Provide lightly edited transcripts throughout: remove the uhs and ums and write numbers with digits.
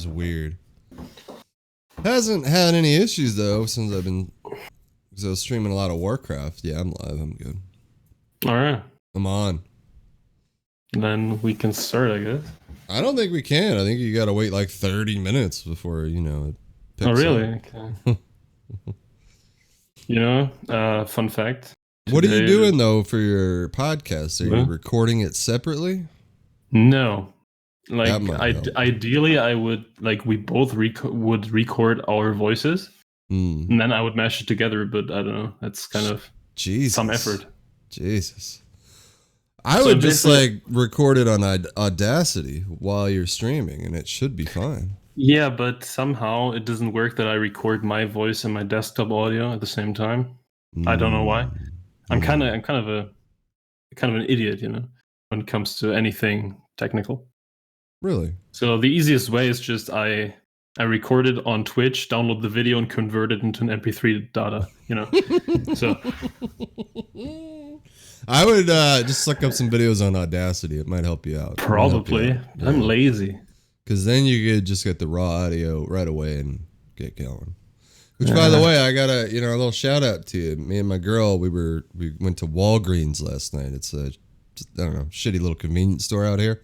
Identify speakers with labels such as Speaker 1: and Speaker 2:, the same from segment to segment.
Speaker 1: was weird. Hasn't had any issues though since because I was streaming a lot of Warcraft. Yeah, I'm live. I'm good.
Speaker 2: All right.
Speaker 1: I'm on.
Speaker 2: Then we can start, I guess.
Speaker 1: I don't think we can. I think you got to wait like 30 minutes before, it picks
Speaker 2: Oh, really?
Speaker 1: up.
Speaker 2: Okay. Fun fact.
Speaker 1: What are you doing, though, for your podcast? Are you recording it separately?
Speaker 2: No.
Speaker 1: Ideally,
Speaker 2: I would, we both would record our voices, and then I would mash it together, but I don't know. That's kind of some effort.
Speaker 1: Jesus. I would just record it on Audacity while you're streaming, and it should be fine.
Speaker 2: Yeah, but somehow it doesn't work that I record my voice and my desktop audio at the same time. I don't know why. I'm kind of an idiot, when it comes to anything technical.
Speaker 1: Really?
Speaker 2: So the easiest way is just I record it on Twitch, download the video, and convert it into an MP3 data. So
Speaker 1: I would just look up some videos on Audacity. It might help you out.
Speaker 2: Probably. I'm lazy.
Speaker 1: Because then you could just get the raw audio right away and get going. Which, by the way, I got a little shout out to you. Me and my girl, we went to Walgreens last night. It's a shitty little convenience store out here.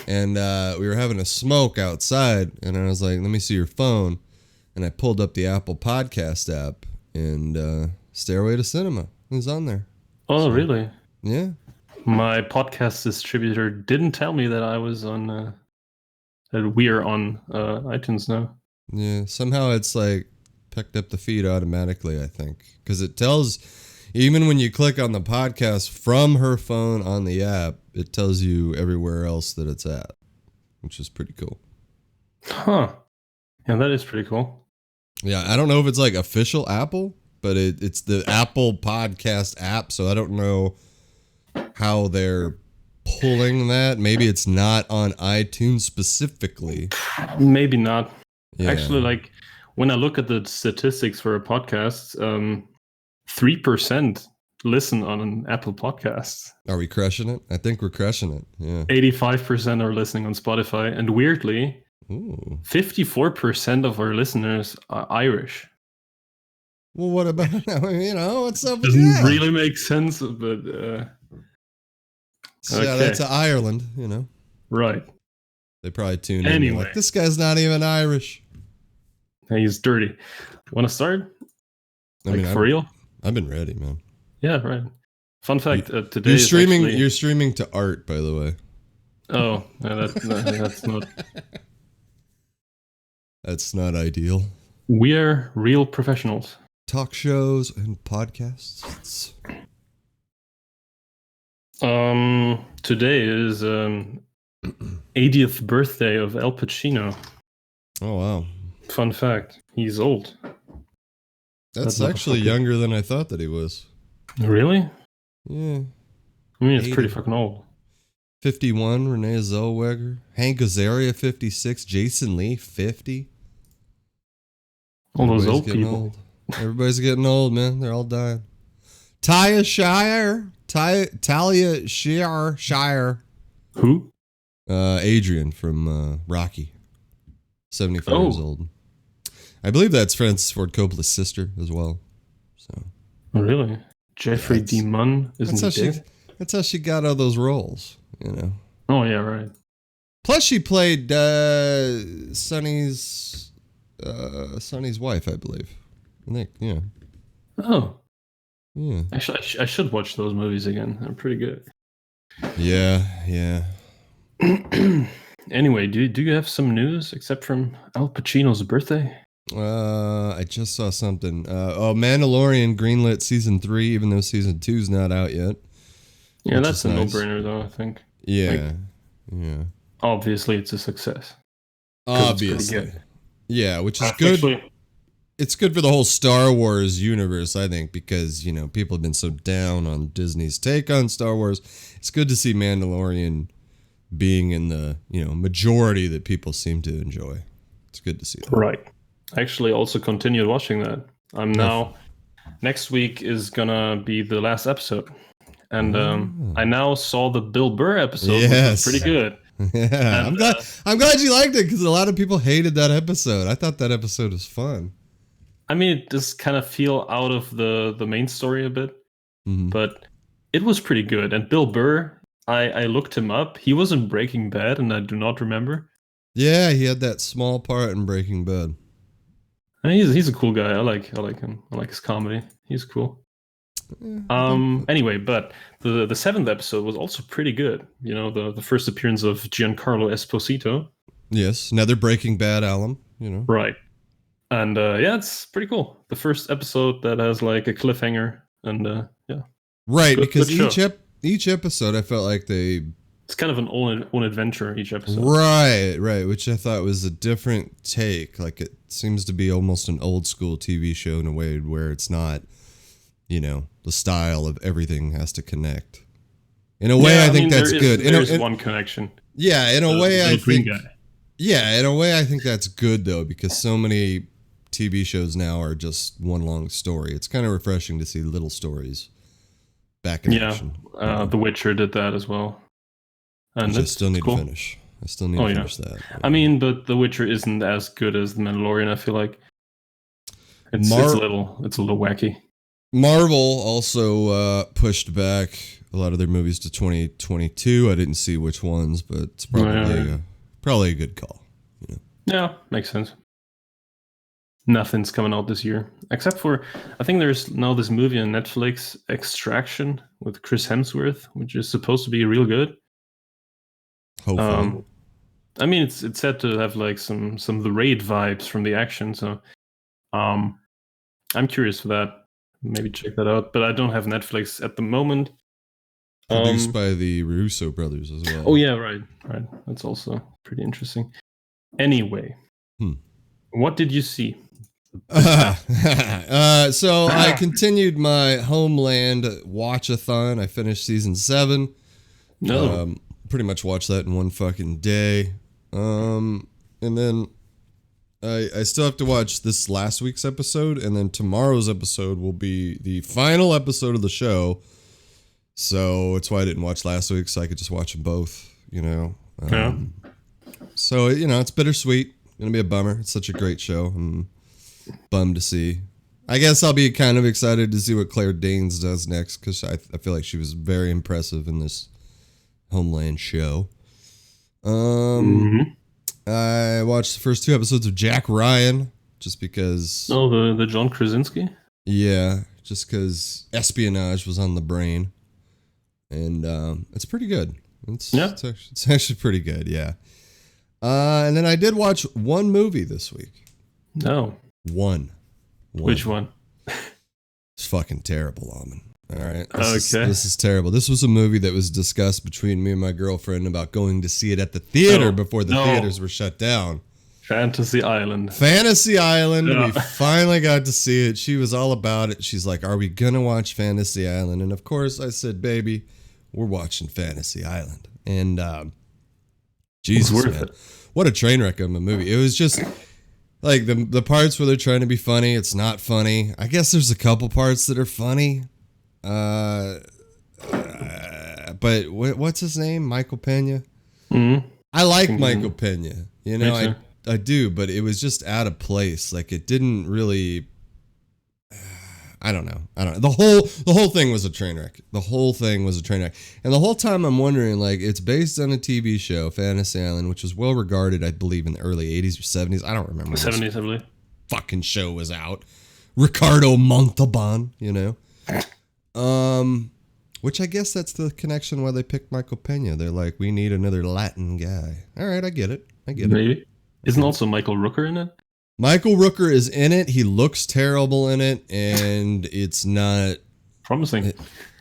Speaker 1: And we were having a smoke outside, and I was like, "Let me see your phone." And I pulled up the Apple Podcast app, and Stairway to Cinema is on there.
Speaker 2: Oh, really?
Speaker 1: Yeah.
Speaker 2: My podcast distributor didn't tell me that I was on. That we're on iTunes now.
Speaker 1: Yeah. Somehow it's picked up the feed automatically, I think, because it tells. Even when you click on the podcast from her phone on the app, it tells you everywhere else that it's at, which is pretty cool.
Speaker 2: Huh. Yeah, that is pretty cool.
Speaker 1: Yeah, I don't know if it's official Apple, but it's the Apple Podcast app, so I don't know how they're pulling that. Maybe it's not on iTunes specifically.
Speaker 2: Maybe not.
Speaker 1: Yeah.
Speaker 2: Actually, when I look at the statistics for a podcast, 3% listen on an Apple Podcast.
Speaker 1: Are we crushing it? I think we're crushing it. Yeah.
Speaker 2: 85% are listening on Spotify, and weirdly, 54% of our listeners are Irish.
Speaker 1: Well, what about what's up with
Speaker 2: Doesn't
Speaker 1: that?
Speaker 2: really make sense, but
Speaker 1: yeah, that's Ireland,
Speaker 2: Right.
Speaker 1: They probably tune
Speaker 2: anyway.
Speaker 1: in. This guy's not even Irish.
Speaker 2: He's dirty. Want to start? For real?
Speaker 1: I've been ready, man.
Speaker 2: Yeah, right. Fun fact: today
Speaker 1: you're streaming. You're streaming to art, by the way.
Speaker 2: Oh, no, that's not.
Speaker 1: That's not ideal.
Speaker 2: We're real professionals.
Speaker 1: Talk shows and podcasts.
Speaker 2: Today is 80th birthday of Al Pacino.
Speaker 1: Oh wow!
Speaker 2: Fun fact: he's old.
Speaker 1: That's actually younger than I thought that he was.
Speaker 2: Really?
Speaker 1: Yeah.
Speaker 2: I mean, it's pretty fucking old.
Speaker 1: 51, Renee Zellweger. Hank Azaria, 56. Jason Lee, 50.
Speaker 2: All those old people.
Speaker 1: Old. Everybody's getting old, man. They're all dying. Talia Shire.
Speaker 2: Who?
Speaker 1: Adrian from Rocky. 74 years old. I believe that's Francis Ford Coppola's sister as well. So.
Speaker 2: Oh, really? Jeffrey D. Munn isn't he dead?
Speaker 1: That's how she got all those roles,
Speaker 2: Oh yeah, right.
Speaker 1: Plus, she played Sonny's wife, I believe. I think, yeah.
Speaker 2: Oh.
Speaker 1: Yeah.
Speaker 2: Actually, I should watch those movies again. They're pretty good.
Speaker 1: Yeah.
Speaker 2: Anyway, do you have some news except from Al Pacino's birthday?
Speaker 1: I just saw something. Mandalorian greenlit season 3, even though season 2's not out yet.
Speaker 2: Yeah, that's a no-brainer, though, I think.
Speaker 1: Yeah.
Speaker 2: Obviously, it's a success.
Speaker 1: Obviously. Yeah, which is good. Actually, it's good for the whole Star Wars universe, I think, because, people have been so down on Disney's take on Star Wars. It's good to see Mandalorian being in the, majority that people seem to enjoy. It's good to see that.
Speaker 2: Right. I actually also continued watching that. Next week is gonna be the last episode. And I now saw the Bill Burr episode, which was pretty good.
Speaker 1: Yeah,
Speaker 2: And,
Speaker 1: I'm glad you liked it because a lot of people hated that episode. I thought that episode was fun.
Speaker 2: I mean, it does kind of feel out of the main story a bit,
Speaker 1: Hmm.
Speaker 2: but it was pretty good. And Bill Burr, I looked him up. He was in Breaking Bad, and I do not remember.
Speaker 1: Yeah, he had that small part in Breaking Bad.
Speaker 2: And he's a cool guy. I like him. I like his comedy. He's cool. Anyway, but the seventh episode was also pretty good. You know, the first appearance of Giancarlo Esposito.
Speaker 1: Yes, another Breaking Bad alum. You know,
Speaker 2: Right. And yeah, it's pretty cool. The first episode that has like a cliffhanger, and yeah,
Speaker 1: right?
Speaker 2: Good-
Speaker 1: Because
Speaker 2: good show.
Speaker 1: each episode, I felt like they
Speaker 2: it's kind of an own adventure each episode.
Speaker 1: right, which I thought was a different take. Like it seems to be almost an old school TV show in a way where it's not, you know, the style of everything has to connect. In a way,
Speaker 2: Yeah,
Speaker 1: I think
Speaker 2: mean,
Speaker 1: that's good.
Speaker 2: There's one connection.
Speaker 1: Yeah, in a
Speaker 2: The
Speaker 1: way, I
Speaker 2: little green
Speaker 1: think.
Speaker 2: guy.
Speaker 1: Yeah, in a way, I think that's good though, because so many TV shows now are just one long story. It's kind of refreshing to see little stories back in
Speaker 2: Yeah,
Speaker 1: action.
Speaker 2: The Witcher did that as well, and
Speaker 1: Which I
Speaker 2: it's
Speaker 1: still need
Speaker 2: cool.
Speaker 1: to finish. I still need
Speaker 2: Oh,
Speaker 1: to
Speaker 2: yeah.
Speaker 1: finish that.
Speaker 2: I mean, but The Witcher isn't as good as The Mandalorian. I feel like it's
Speaker 1: Mar-
Speaker 2: a little wacky.
Speaker 1: Marvel also pushed back a lot of their movies to 2022. I didn't see which ones, but it's probably a good call. You know?
Speaker 2: Yeah, makes sense. Nothing's coming out this year except for I think there's now this movie on Netflix, Extraction, with Chris Hemsworth, which is supposed to be real good.
Speaker 1: Hopefully.
Speaker 2: I mean, it's said to have like some of the Raid vibes from the action, so I'm curious for that. Maybe check that out, but I don't have Netflix at the moment.
Speaker 1: Produced by the Russo brothers as well.
Speaker 2: Oh yeah, right. That's also pretty interesting. Anyway, what did you see?
Speaker 1: So I continued my Homeland watch-a-thon. I finished season 7.
Speaker 2: No.
Speaker 1: Pretty much watched that in one fucking day. And then I still have to watch this last week's episode, and then tomorrow's episode will be the final episode of the show. So that's why I didn't watch last week, so I could just watch them both, you know. So, you know, it's bittersweet. Gonna be a bummer. It's such a great show. I'm bummed to see. I guess I'll be kind of excited to see what Claire Danes does next, because I feel like she was very impressive in this Homeland show. I watched the first 2 episodes of Jack Ryan, just because...
Speaker 2: Oh, the John Krasinski?
Speaker 1: Yeah, just because espionage was on the brain. And it's pretty good. It's actually pretty good, yeah. And then I did watch one movie this week.
Speaker 2: No.
Speaker 1: One.
Speaker 2: Which one?
Speaker 1: It's fucking terrible, Almond. All right. This is terrible. This was a movie that was discussed between me and my girlfriend about going to see it at the theater before the theaters were shut down.
Speaker 2: Fantasy Island.
Speaker 1: Fantasy Island. Yeah. We finally got to see it. She was all about it. She's like, "Are we going to watch Fantasy Island?" And of course I said, "Baby, we're watching Fantasy Island." And Jesus, man. What a train wreck of a movie. It was just like the parts where they're trying to be funny, it's not funny. I guess there's a couple parts that are funny. But what's his name? Michael Pena?
Speaker 2: Mm-hmm.
Speaker 1: I like Michael Pena. You know, I do, but it was just out of place. Like it didn't really... I don't know. The whole thing was a train wreck. The whole thing was a train wreck. And the whole time I'm wondering, like, it's based on a TV show, Fantasy Island, which was well regarded, I believe, in the early 80s or 70s. I don't remember.
Speaker 2: 70s, I believe.
Speaker 1: Fucking show was out. Ricardo Montalban, you know. Which I guess that's the connection why they picked Michael Pena. They're like, we need another Latin guy. All right, I get it.
Speaker 2: Maybe. Isn't also Michael Rooker in it?
Speaker 1: Michael Rooker is in it. He looks terrible in it, and it's not
Speaker 2: promising.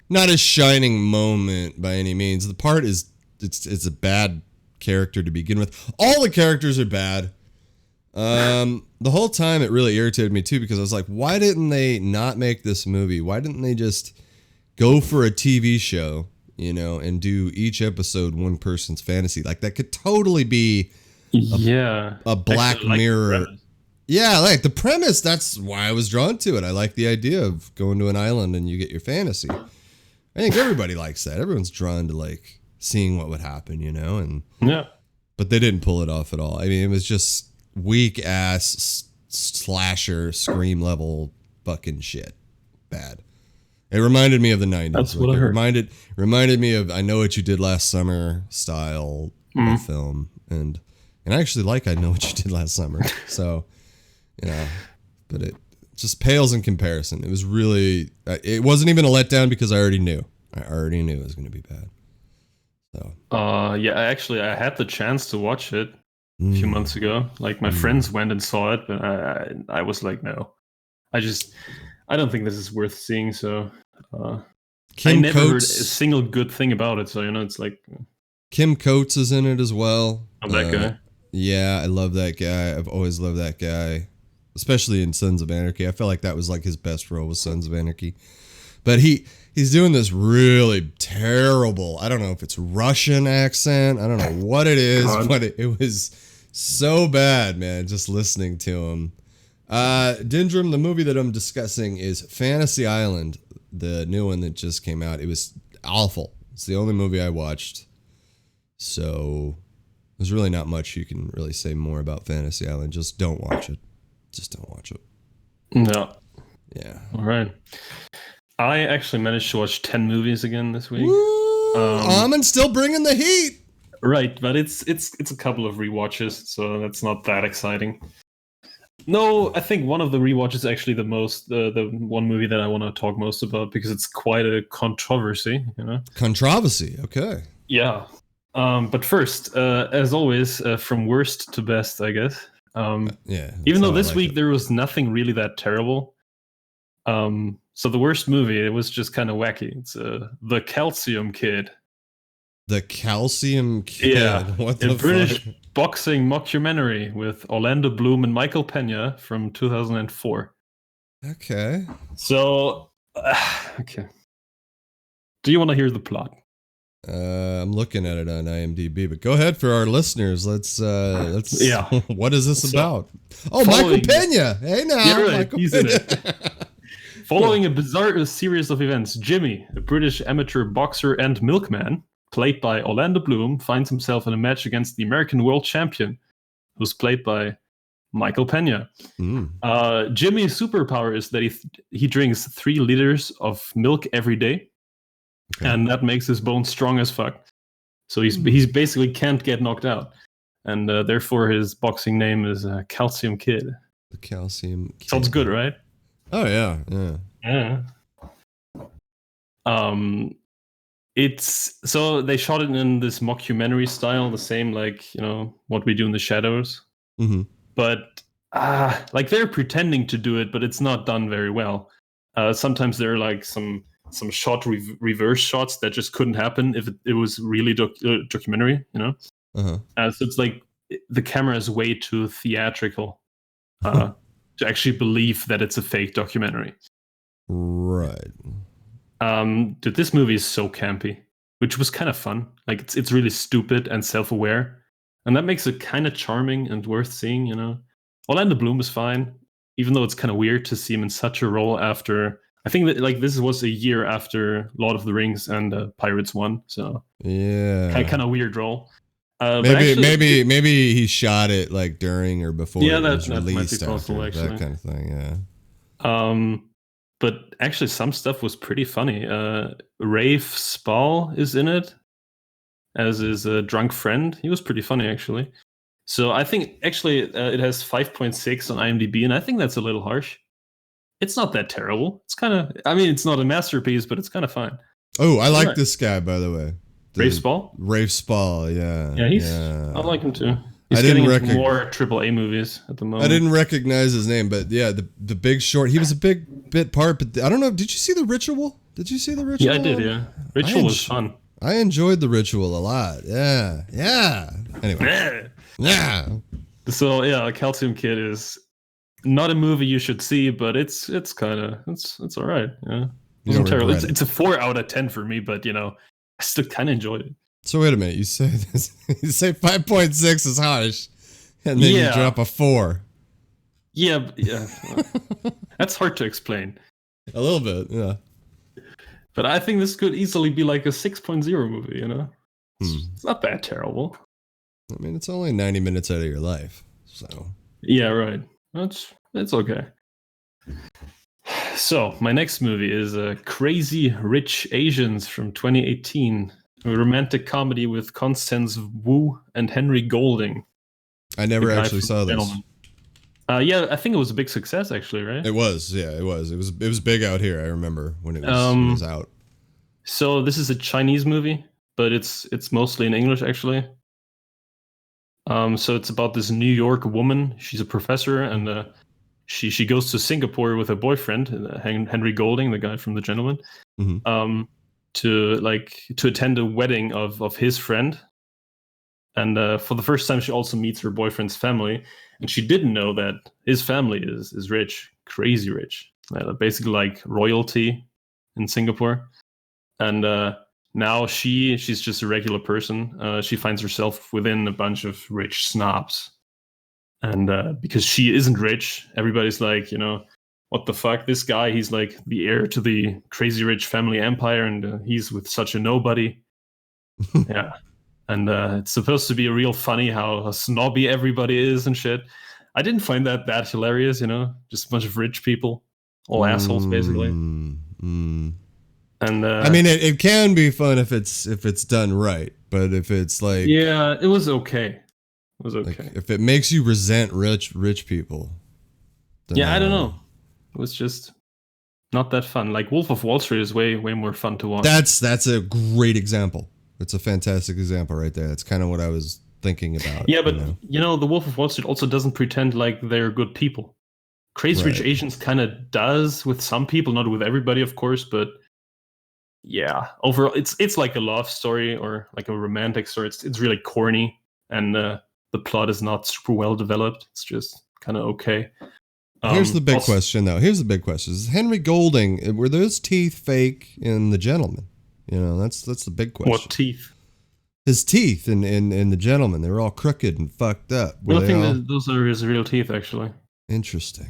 Speaker 1: Not a shining moment by any means. The part is it's a bad character to begin with. All the characters are bad. The whole time it really irritated me too, because I was like, why didn't they not make this movie? Why didn't they just go for a TV show, you know, and do each episode one person's fantasy? Like that could totally be a Black Mirror. Yeah, like the premise, that's why I was drawn to it. I like the idea of going to an island and you get your fantasy. I think everybody likes that. Everyone's drawn to like seeing what would happen, and
Speaker 2: Yeah.
Speaker 1: but they didn't pull it off at all. I mean, it was just weak ass slasher scream level fucking shit. Bad. It reminded me of the 90s.
Speaker 2: That's what I heard.
Speaker 1: Reminded me of I Know What You Did Last Summer style of film. And I actually like I Know What You Did Last Summer. So, but it just pales in comparison. It was really, it wasn't even a letdown because I already knew. it was going to be bad. So.
Speaker 2: Yeah, actually, I had the chance to watch it a few months ago. Like, my friends went and saw it, but I was like, no. I don't think this is worth seeing, so... I never heard a single good thing about it, so, it's like...
Speaker 1: Kim Coates is in it as well.
Speaker 2: That guy?
Speaker 1: Yeah, I love that guy. I've always loved that guy. Especially in Sons of Anarchy. I felt like that was like his best role was Sons of Anarchy. But he's doing this really terrible, I don't know if it's Russian accent. I don't know what it is, but it was so bad, man, just listening to him. Dindrum, the movie that I'm discussing is Fantasy Island, the new one that just came out. It was awful. It's the only movie I watched. So there's really not much you can really say more about Fantasy Island. Just don't watch it. Just don't watch it.
Speaker 2: No.
Speaker 1: Yeah.
Speaker 2: All right. I actually managed to watch 10 movies again this week.
Speaker 1: Armin's still bringing the heat.
Speaker 2: Right, but it's a couple of rewatches, so that's not that exciting. No, I think one of the rewatches is actually the one movie that I want to talk most about because it's quite a controversy,
Speaker 1: Controversy, okay.
Speaker 2: Yeah. But first, as always, from worst to best, I guess. Even though this week there was nothing really that terrible. So the worst movie, it was just kind of wacky. It's The Calcium Kid.
Speaker 1: The Calcium Kid?
Speaker 2: Yeah.
Speaker 1: What the
Speaker 2: British
Speaker 1: fuck?
Speaker 2: boxing mockumentary with Orlando Bloom and Michael Pena from 2004.
Speaker 1: Okay.
Speaker 2: So, okay. Do you want to hear the plot?
Speaker 1: I'm looking at it on IMDb, but go ahead for our listeners. Let's
Speaker 2: yeah.
Speaker 1: What is this about? Oh, Michael Pena. Hey now.
Speaker 2: Yeah, right.
Speaker 1: Michael
Speaker 2: He's
Speaker 1: Pena.
Speaker 2: in it. Following a bizarre series of events, Jimmy, a British amateur boxer and milkman, played by Orlando Bloom, finds himself in a match against the American world champion, who's played by Michael Pena. Jimmy's superpower is that he drinks 3 liters of milk every day. Okay. And that makes his bones strong as fuck. So he's basically can't get knocked out. And therefore his boxing name is Calcium Kid.
Speaker 1: The Calcium Kid.
Speaker 2: Sounds good, right?
Speaker 1: Oh, yeah.
Speaker 2: It's so they shot it in this mockumentary style, the same like, What We Do in the Shadows.
Speaker 1: Mm-hmm.
Speaker 2: But like they're pretending to do it, but it's not done very well. Sometimes there are like some shot reverse shots that just couldn't happen if it was really documentary,
Speaker 1: Uh-huh.
Speaker 2: So it's like the camera is way too theatrical to actually believe that it's a fake documentary.
Speaker 1: Right.
Speaker 2: Dude, this movie is so campy, which was kind of fun. Like it's really stupid and self-aware, and that makes it kind of charming and worth seeing. Orlando Bloom is fine, even though it's kind of weird to see him in such a role after. I think that like this was a year after Lord of the Rings and Pirates 1, so
Speaker 1: yeah,
Speaker 2: kind of weird role.
Speaker 1: Maybe he shot it like during or before it was released,
Speaker 2: might be possible,
Speaker 1: after, that kind of thing.
Speaker 2: Yeah. But actually, some stuff was pretty funny. Rafe Spall is in it as his drunk friend. He was pretty funny actually. So I think actually it has 5.6 on IMDb, and I think that's a little harsh. It's not that terrible. It's kind of, it's not a masterpiece, but it's kind of fine.
Speaker 1: Oh, I like this guy, by the way.
Speaker 2: Rafe Spall?
Speaker 1: Rafe Spall, yeah.
Speaker 2: Yeah, I like him too. He's getting into more AAA movies at the moment.
Speaker 1: I didn't recognize his name, but yeah, the Big Short, he was a bit part, but I don't know, did you see The Ritual?
Speaker 2: Yeah, I did, yeah. Ritual was fun.
Speaker 1: I enjoyed The Ritual a lot, yeah. Anyway. Yeah.
Speaker 2: So, yeah, Calcium Kid is not a movie you should see, but it's kind of it's all right. Yeah, wasn't terrible. It's a 4 out of 10 for me, but I still kind of enjoyed it.
Speaker 1: So wait a minute, you say 5.6 is harsh, and then you drop a 4.
Speaker 2: Yeah. That's hard to explain.
Speaker 1: A little bit, yeah.
Speaker 2: But I think this could easily be like a 6.0 movie. It's not that terrible.
Speaker 1: I mean, it's only 90 minutes out of your life, so.
Speaker 2: Yeah, right. It's okay. So my next movie is Crazy Rich Asians from 2018, a romantic comedy with Constance Wu and Henry Golding.
Speaker 1: I never actually saw this.
Speaker 2: Yeah, I think it was a big success, actually, right?
Speaker 1: It was, yeah, it was. It was big out here. I remember when it was out.
Speaker 2: So this is a Chinese movie, but it's mostly in English, actually. So it's about this New York woman. She's a professor, and she goes to Singapore with her boyfriend, Henry Golding, the guy from The Gentleman, to attend a wedding of his friend. And for the first time, she also meets her boyfriend's family, and she didn't know that his family is rich, crazy rich, basically like royalty in Singapore. And now she's just a regular person. She finds herself within a bunch of rich snobs. And because she isn't rich, everybody's like, what the fuck? This guy, he's like the heir to the crazy rich family empire, and he's with such a nobody. Yeah. And it's supposed to be real funny how snobby everybody is and shit. I didn't find that hilarious, just a bunch of rich people, all assholes, basically. And
Speaker 1: I mean, it can be fun if it's done right, but if it's like,
Speaker 2: yeah, it was okay. It was okay.
Speaker 1: Like if it makes you resent rich people.
Speaker 2: Yeah, I don't know. It was just not that fun. Like Wolf of Wall Street is way more fun to watch.
Speaker 1: That's a great example. It's a fantastic example right there. That's kind of what I was thinking about.
Speaker 2: Yeah, but the Wolf of Wall Street also doesn't pretend like they're good people. Crazy Rich Asians kind of does with some people, not with everybody, of course, but yeah, overall it's like a love story or like a romantic story. It's really corny, and the plot is not super well developed. It's just kind of okay.
Speaker 1: Here's the big question, though. Here's the big question: is Henry Golding, were those teeth fake in The Gentleman? That's the big question.
Speaker 2: What teeth?
Speaker 1: His teeth in The Gentleman. They were all crooked and fucked up.
Speaker 2: I think that those are his real teeth, actually.
Speaker 1: Interesting.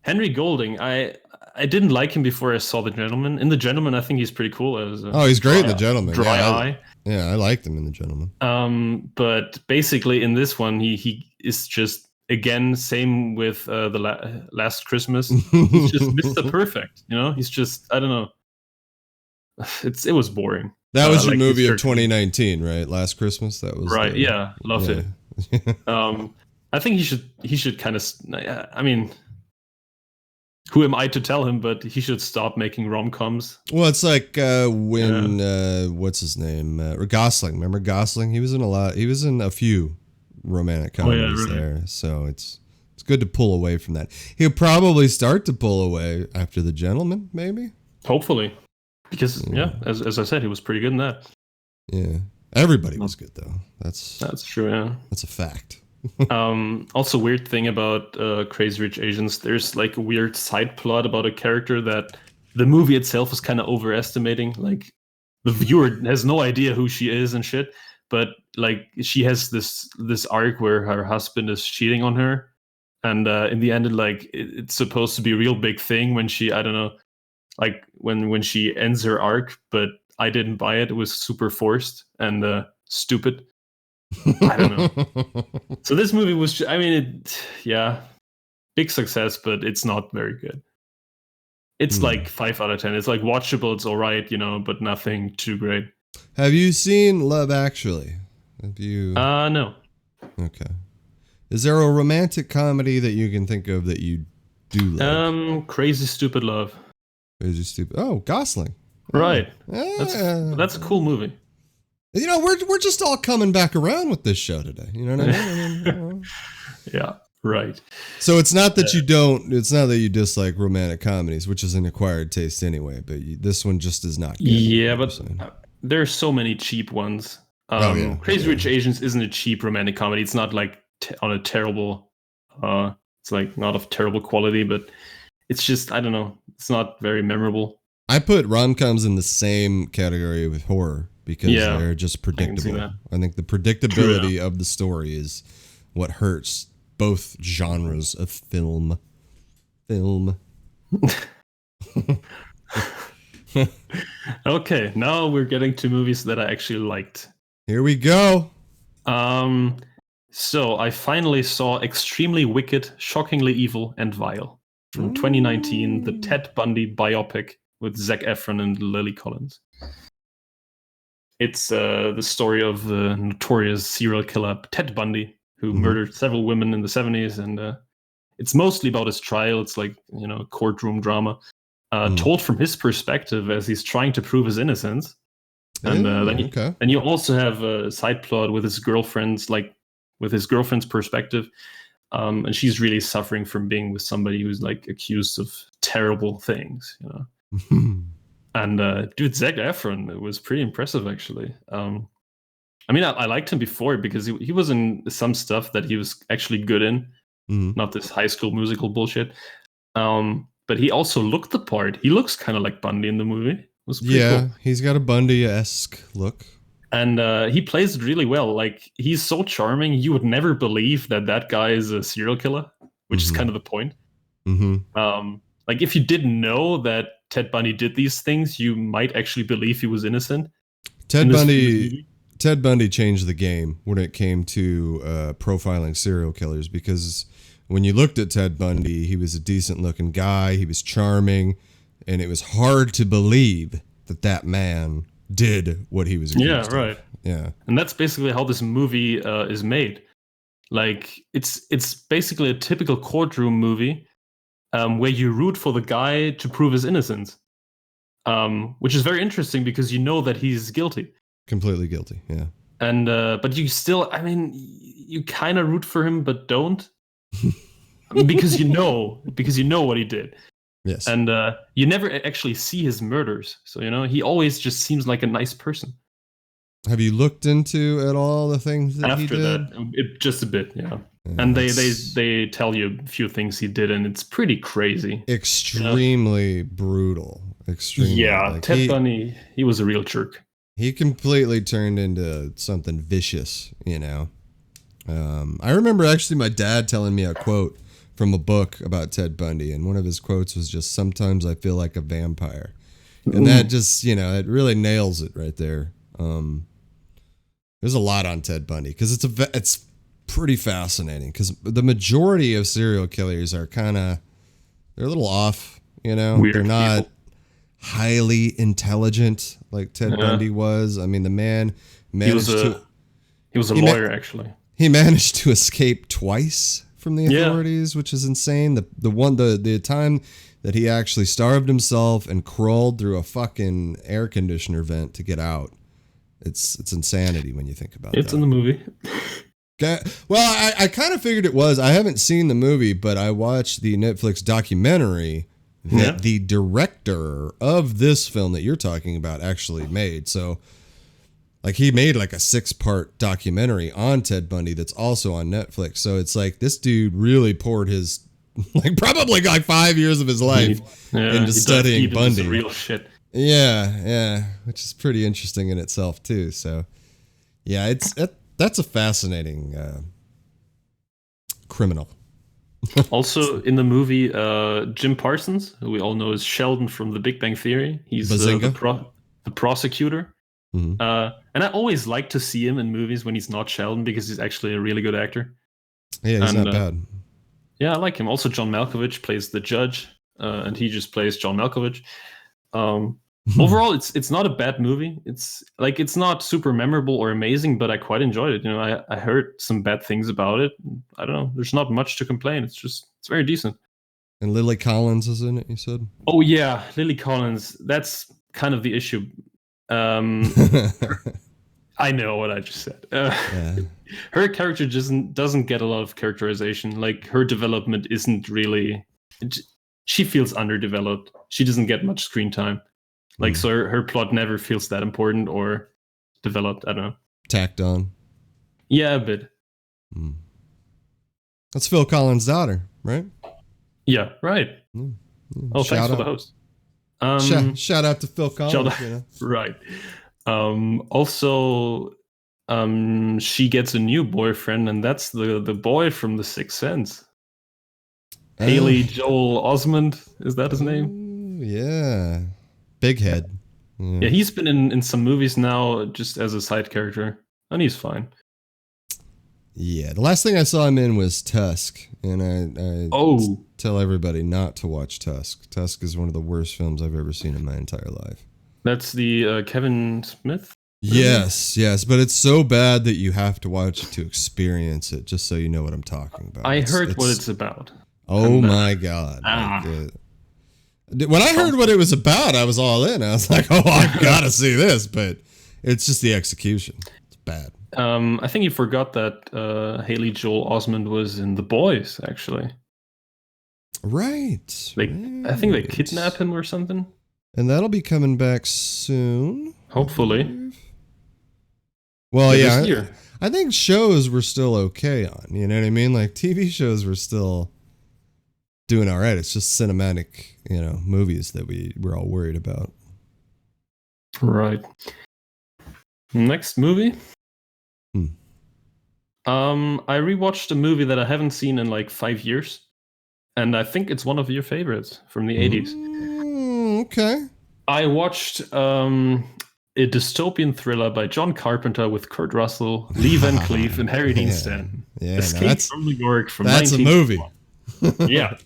Speaker 2: Henry Golding, I didn't like him before I saw The Gentleman. In The Gentleman, I think he's pretty cool.
Speaker 1: He's great in The Gentleman.
Speaker 2: Dry eye.
Speaker 1: Yeah, I liked him in The Gentleman.
Speaker 2: But basically in this one, he is just, again, same with the Last Christmas. He's just Mr. Perfect. He's just, I don't know. It was boring.
Speaker 1: That was your movie of 2019, right? Last Christmas. That was
Speaker 2: right. Yeah, loved it. I think he should kind of. I mean, who am I to tell him? But he should stop making rom-coms.
Speaker 1: Well, it's like when what's his name? Gosling. Remember Gosling? He was in a lot. He was in a few romantic comedies there. So it's good to pull away from that. He'll probably start to pull away after The Gentleman, maybe.
Speaker 2: Hopefully. Because as I said, he was pretty good in that.
Speaker 1: Yeah, everybody was good though. That's
Speaker 2: true. Yeah,
Speaker 1: that's a fact.
Speaker 2: Also, weird thing about Crazy Rich Asians. There's like a weird side plot about a character that the movie itself is kind of overestimating. Like the viewer has no idea who she is and shit. But like she has this arc where her husband is cheating on her, and in the end, it's supposed to be a real big thing when she, I don't know. Like when she ends her arc, but I didn't buy it. It was super forced and stupid. I don't know. So this movie was, big success, but it's not very good. It's like 5 out of 10. It's like watchable. It's all right, but nothing too great.
Speaker 1: Have you seen Love Actually? Have you?
Speaker 2: No.
Speaker 1: Okay. Is there a romantic comedy that you can think of that you do like?
Speaker 2: Crazy Stupid Love.
Speaker 1: Crazy Stupid. Oh, Gosling.
Speaker 2: Right. That's a cool movie.
Speaker 1: We're just all coming back around with this show today. You know what I mean?
Speaker 2: Yeah. Right.
Speaker 1: So it's not that you don't. It's not that you dislike romantic comedies, which is an acquired taste anyway. But this one just is not good.
Speaker 2: Yeah, but there are so many cheap ones. Crazy Rich Asians isn't a cheap romantic comedy. It's not like on a terrible. It's like not of terrible quality, but it's just, I don't know. It's not very memorable.
Speaker 1: I put rom-coms in the same category with horror because they're just predictable. I think the predictability of the story is what hurts both genres of film.
Speaker 2: Okay, now we're getting to movies that I actually liked.
Speaker 1: Here we go.
Speaker 2: Um, so I finally saw Extremely Wicked, Shockingly Evil, and Vile from 2019, the
Speaker 1: Mm.
Speaker 2: Ted Bundy biopic with Zac Efron and Lily Collins. It's the story of the notorious serial killer Ted Bundy, who murdered several women in the 70s, and it's mostly about his trial. It's like, courtroom drama, told from his perspective as he's trying to prove his innocence. And
Speaker 1: Okay.
Speaker 2: then you also have a side plot with his girlfriend's, like with his girlfriend's perspective, and she's really suffering from being with somebody who's like accused of terrible things, And dude, Zac Efron, it was pretty impressive actually. I mean, I liked him before because he was in some stuff that he was actually good in, not this High School Musical bullshit. But he also looked the part. He looks kind of like Bundy in the movie. It was pretty cool.
Speaker 1: He's got a Bundy-esque look.
Speaker 2: And he plays it really well. Like, he's so charming. You would never believe that guy is a serial killer, which is kind of the point. Like, if you didn't know that Ted Bundy did these things, you might actually believe he was innocent.
Speaker 1: Ted Bundy changed the game when it came to profiling serial killers, because when you looked at Ted Bundy, he was a decent-looking guy. He was charming, and it was hard to believe that man did what he was accused of.
Speaker 2: Right.
Speaker 1: Yeah.
Speaker 2: And that's basically how this movie is made. Like, it's basically a typical courtroom movie where you root for the guy to prove his innocence, which is very interesting because you know that he's guilty.
Speaker 1: Completely guilty, yeah.
Speaker 2: And but you still, I mean, you kind of root for him, but don't, because you know what he did.
Speaker 1: Yes.
Speaker 2: And you never actually see his murders, so he always just seems like a nice person.
Speaker 1: Have you looked into at all the things that he
Speaker 2: After
Speaker 1: did?
Speaker 2: that, just a bit, yeah. And they tell you a few things he did, and it's pretty crazy.
Speaker 1: Extremely brutal. Extremely.
Speaker 2: Yeah,
Speaker 1: like
Speaker 2: Ted Bundy, he was a real jerk.
Speaker 1: He completely turned into something vicious, I remember actually my dad telling me a quote from a book about Ted Bundy, and one of his quotes was just, "Sometimes I feel like a vampire." And that just, it really nails it right there. There's a lot on Ted Bundy because it's pretty fascinating, because the majority of serial killers are they're a little off,
Speaker 2: Weird
Speaker 1: they're not
Speaker 2: people.
Speaker 1: Highly intelligent like Ted Bundy was. I mean, the man managed
Speaker 2: he was a lawyer, actually.
Speaker 1: He managed to escape twice from the authorities, which is insane. The time that he actually starved himself and crawled through a fucking air conditioner vent to get out. It's insanity when you think about it.
Speaker 2: It's in the movie.
Speaker 1: Well, I kind of figured it was. I haven't seen the movie, but I watched the Netflix documentary that the director of this film that you're talking about actually made. So, like, he made like a 6-part documentary on Ted Bundy that's also on Netflix. So it's like this dude really poured his probably 5 years of his life into studying Bundy.
Speaker 2: Real shit.
Speaker 1: Yeah, which is pretty interesting in itself too. So, yeah, that's a fascinating criminal.
Speaker 2: Also in the movie, Jim Parsons, who we all know as Sheldon from The Big Bang Theory, he's the prosecutor. And I always like to see him in movies when he's not Sheldon, because he's actually a really good actor.
Speaker 1: Yeah, he's not bad.
Speaker 2: Yeah, I like him. Also, John Malkovich plays the judge, and he just plays John Malkovich. Overall, it's not a bad movie. It's not super memorable or amazing, but I quite enjoyed it. I heard some bad things about it. I don't know. There's not much to complain. It's very decent.
Speaker 1: And Lily Collins is in it, you said?
Speaker 2: Oh yeah, Lily Collins. That's kind of the issue. I know what I just said. Her character doesn't get a lot of characterization. Like, her development isn't really. She feels underdeveloped. She doesn't get much screen time. Like, so her plot never feels that important or developed. I don't know.
Speaker 1: Tacked on.
Speaker 2: Yeah, a bit.
Speaker 1: That's Phil Collins' daughter, right?
Speaker 2: Yeah, right. Oh, thanks for the host.
Speaker 1: Shout out to Phil Collins.
Speaker 2: Right. Also, she gets a new boyfriend, and that's the boy from The Sixth Sense. Haley Joel Osment, is that his name?
Speaker 1: Yeah. Big head.
Speaker 2: Yeah, he's been in some movies now just as a side character, and he's fine.
Speaker 1: Yeah, the last thing I saw him in was Tusk, and I tell everybody not to watch Tusk. Tusk is one of the worst films I've ever seen in my entire life.
Speaker 2: That's the Kevin Smith?
Speaker 1: Yes, but it's so bad that you have to watch it to experience it, just so you know what I'm talking about.
Speaker 2: I heard what it's about.
Speaker 1: Oh my God. When I heard what it was about, I was all in. I was like, oh, I gotta see this, but it's just the execution. It's bad.
Speaker 2: I think you forgot that Haley Joel Osment was in The Boys, actually.
Speaker 1: Right.
Speaker 2: I think they kidnap him or something.
Speaker 1: And that'll be coming back soon.
Speaker 2: Hopefully.
Speaker 1: Well, yeah. I think shows were still okay on. You know what I mean? Like TV shows were still doing all right. It's just cinematic, movies that we're all worried about.
Speaker 2: Right. Next movie. I rewatched a movie that I haven't seen in like 5 years, and I think it's one of your favorites from the 80s.
Speaker 1: Okay.
Speaker 2: I watched a dystopian thriller by John Carpenter with Kurt Russell, Lee Van Cleef, and Harry Dean Stanton.
Speaker 1: Yeah,
Speaker 2: Escape from New York from
Speaker 1: that's a movie.
Speaker 2: Yeah.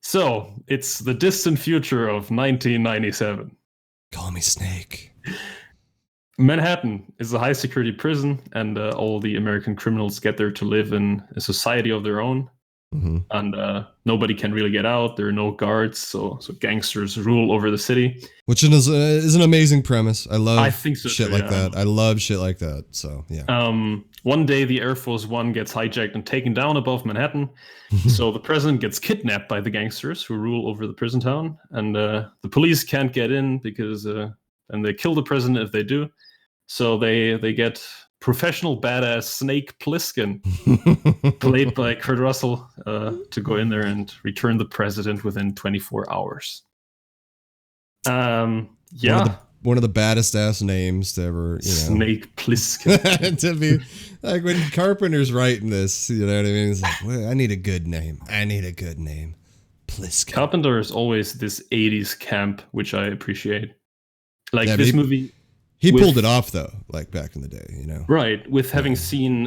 Speaker 2: So it's the distant future of 1997.
Speaker 1: Call me Snake.
Speaker 2: Manhattan is a high security prison, and all the American criminals get there to live in a society of their own. Mm-hmm. And nobody can really get out. There are no guards, so gangsters rule over the city. Which
Speaker 1: is an amazing premise. I
Speaker 2: think so,
Speaker 1: shit like that. I love shit like that. So yeah.
Speaker 2: One day the Air Force One gets hijacked and taken down above Manhattan. So the president gets kidnapped by the gangsters who rule over the prison town, and the police can't get in because and they kill the president if they do. So they get professional badass Snake Plissken, played by Kurt Russell, to go in there and return the president within 24 hours. Yeah.
Speaker 1: One of the baddest ass names to ever,
Speaker 2: Snake Plissken.
Speaker 1: To be like when Carpenter's writing this, you know what I mean? It's like, well, I need a good name. Plissken.
Speaker 2: Carpenter is always this 80s camp, which I appreciate. Like this movie.
Speaker 1: He pulled it off though, like back in the day,
Speaker 2: Right. With having seen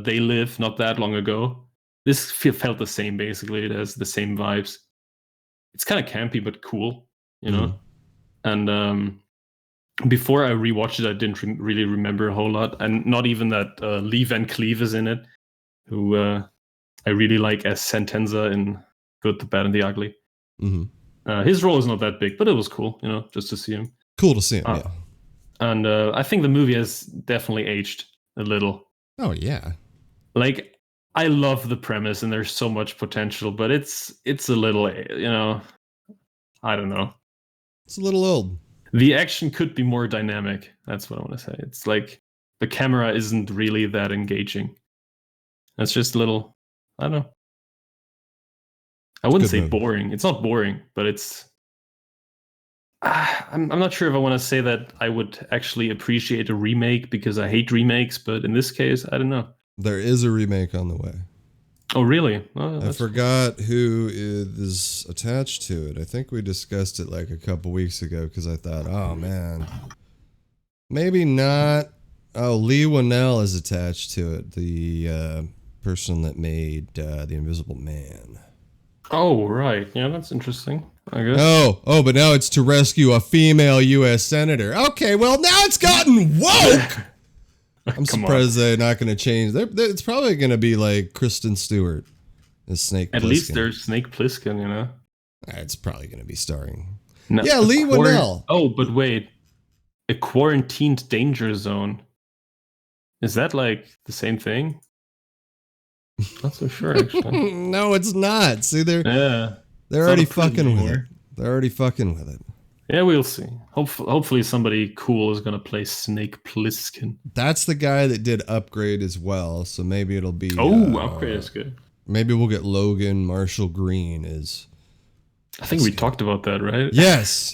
Speaker 2: They Live not that long ago, this felt the same basically. It has the same vibes. It's kind of campy but cool, And before I rewatched it, I didn't really remember a whole lot, and not even that Lee Van Cleef is in it, who I really like as Sentenza in Good, the Bad, and the Ugly. Mm-hmm. His role is not that big, but it was cool, just to see him.
Speaker 1: Cool to see him, yeah.
Speaker 2: And I think the movie has definitely aged a little.
Speaker 1: Oh, yeah.
Speaker 2: Like, I love the premise and there's so much potential, but it's a little, I don't know.
Speaker 1: It's a little old.
Speaker 2: The action could be more dynamic. That's what I want to say. It's like the camera isn't really that engaging. It's just a little, I don't know. I wouldn't say boring. It's not boring, but it's... I'm not sure if I want to say that I would actually appreciate a remake because I hate remakes, but in this case, I don't know.
Speaker 1: There is a remake on the way.
Speaker 2: Oh, really?
Speaker 1: I forgot who is attached to it. I think we discussed it like a couple weeks ago because I thought, oh man, maybe not. Oh, Lee Winnell is attached to it, the person that made The Invisible Man.
Speaker 2: Oh, right. Yeah, that's interesting, I guess.
Speaker 1: Oh, but now it's to rescue a female U.S. senator. Okay, well, now it's gotten woke! I'm surprised they're not going to change. It's probably going to be like Kristen Stewart as Snake Plissken.
Speaker 2: At least there's Snake Plissken,
Speaker 1: It's probably going to be starring.
Speaker 2: No,
Speaker 1: yeah, Lee Winnell.
Speaker 2: Oh, but wait. A quarantined danger zone. Is that like the same thing? Not so sure, actually.
Speaker 1: No, it's not. See, they're already fucking with it. They're already fucking with it.
Speaker 2: Yeah, we'll see. Hopefully somebody cool is going to play Snake Plissken.
Speaker 1: That's the guy that did Upgrade as well, so maybe it'll be...
Speaker 2: Upgrade is good.
Speaker 1: Maybe we'll get Logan Marshall Green as...
Speaker 2: I think we talked about that, right?
Speaker 1: Yes.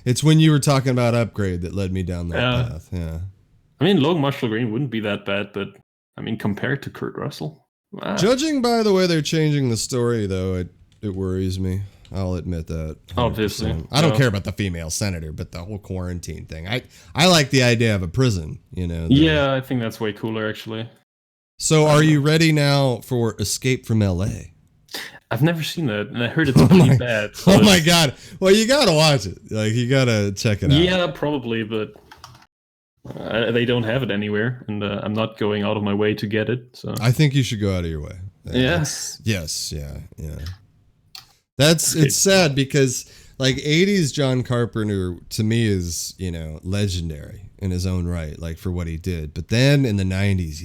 Speaker 1: It's when you were talking about Upgrade that led me down that path, yeah.
Speaker 2: I mean, Logan Marshall Green wouldn't be that bad, but... I mean, compared to Kurt Russell.
Speaker 1: Judging by the way they're changing the story, though, it worries me. I'll admit that. 100%.
Speaker 2: Obviously.
Speaker 1: I don't care about the female senator, but the whole quarantine thing. I like the idea of a prison, you know.
Speaker 2: Yeah, I think that's way cooler, actually.
Speaker 1: So are you ready now for Escape from LA?
Speaker 2: I've never seen that, and I heard it's pretty bad. So
Speaker 1: oh my God. Well, you got to watch it. Like, you got to check it out.
Speaker 2: Yeah, probably, but they don't have it anywhere, and I'm not going out of my way to get it. So
Speaker 1: I think you should go out of your way.
Speaker 2: Yes.
Speaker 1: Yes. Yeah. It's sad because like 80s John Carpenter to me is, you know, legendary in his own right, like for what he did. But then in the 90s,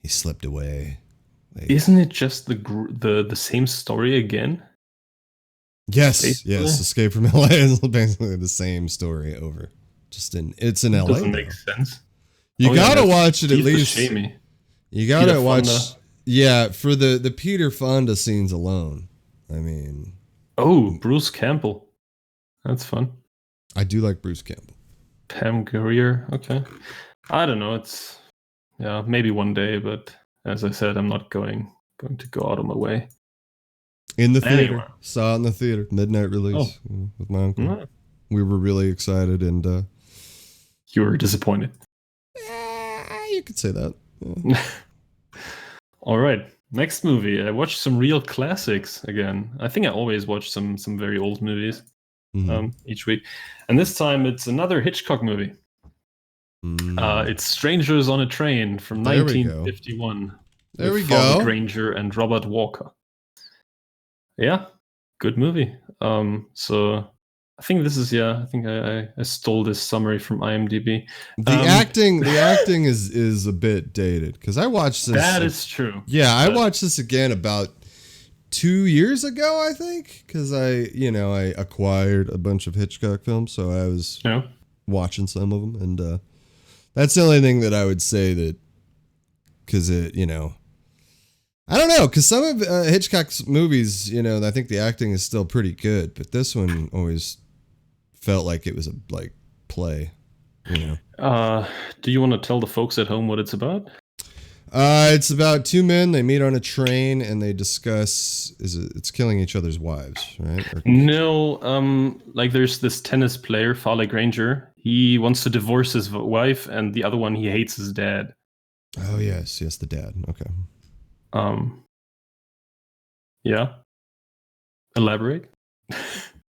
Speaker 1: he slipped away. Like,
Speaker 2: isn't it just the same story again?
Speaker 1: Yes.
Speaker 2: Basically?
Speaker 1: Yes. Escape from LA is basically the same story over. It's in LA.
Speaker 2: Doesn't make sense.
Speaker 1: You gotta watch it at least.
Speaker 2: Shamey.
Speaker 1: You gotta watch. Yeah, for the Peter Fonda scenes alone. I mean.
Speaker 2: Oh, Bruce Campbell. That's fun.
Speaker 1: I do like Bruce Campbell.
Speaker 2: Pam Grier. Okay. I don't know. It's maybe one day, but as I said, I'm not going to go out of my way.
Speaker 1: In the theater. Anyway. Saw it in the theater. Midnight release with my uncle.
Speaker 2: Mm.
Speaker 1: We were really excited and
Speaker 2: you were disappointed.
Speaker 1: You could say that. Yeah.
Speaker 2: All right. Next movie. I watched some real classics again. I think I always watch some very old movies each week. And this time it's another Hitchcock movie. It's Strangers on a Train from 1951.
Speaker 1: There we
Speaker 2: go.
Speaker 1: Folly
Speaker 2: Granger and Robert Walker. Yeah, good movie. So I think this is I think I stole this summary from IMDb.
Speaker 1: The acting is a bit dated because I watched this.
Speaker 2: That is true.
Speaker 1: Yeah, I watched this again about 2 years ago, I think, because I acquired a bunch of Hitchcock films, so I was watching some of them, and that's the only thing that I would say that because it, I don't know, because some of Hitchcock's movies, I think the acting is still pretty good, but this one always felt like it was a play. Do
Speaker 2: you want to tell the folks at home what it's about?
Speaker 1: It's about two men. They meet on a train and they discuss. It's killing each other's wives, right?
Speaker 2: No, there's this tennis player, Farley Granger. He wants to divorce his wife, and the other one, he hates his dad.
Speaker 1: Oh yes, the dad. Okay.
Speaker 2: Yeah. Elaborate.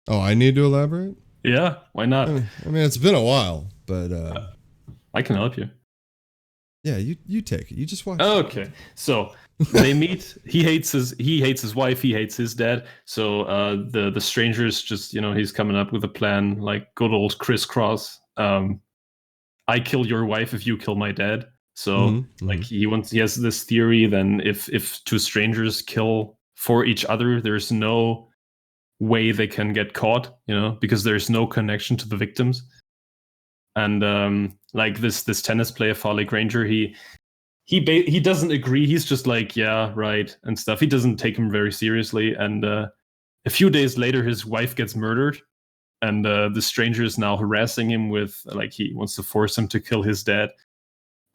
Speaker 1: Oh, I need to elaborate?
Speaker 2: Yeah, why not?
Speaker 1: I mean, it's been a while, but
Speaker 2: I can help you.
Speaker 1: Yeah, you take it. You just watch.
Speaker 2: Okay, so they meet. He hates his wife. He hates his dad. So the strangers just he's coming up with a plan like good old crisscross. I kill your wife if you kill my dad. So he has this theory. Then if two strangers kill for each other, there's no way they can get caught. Because there's no connection to the victims. And this tennis player, Farley Granger, he doesn't agree. He's just like, yeah, right, and stuff. He doesn't take him very seriously. And a few days later, his wife gets murdered, and the stranger is now harassing him with he wants to force him to kill his dad,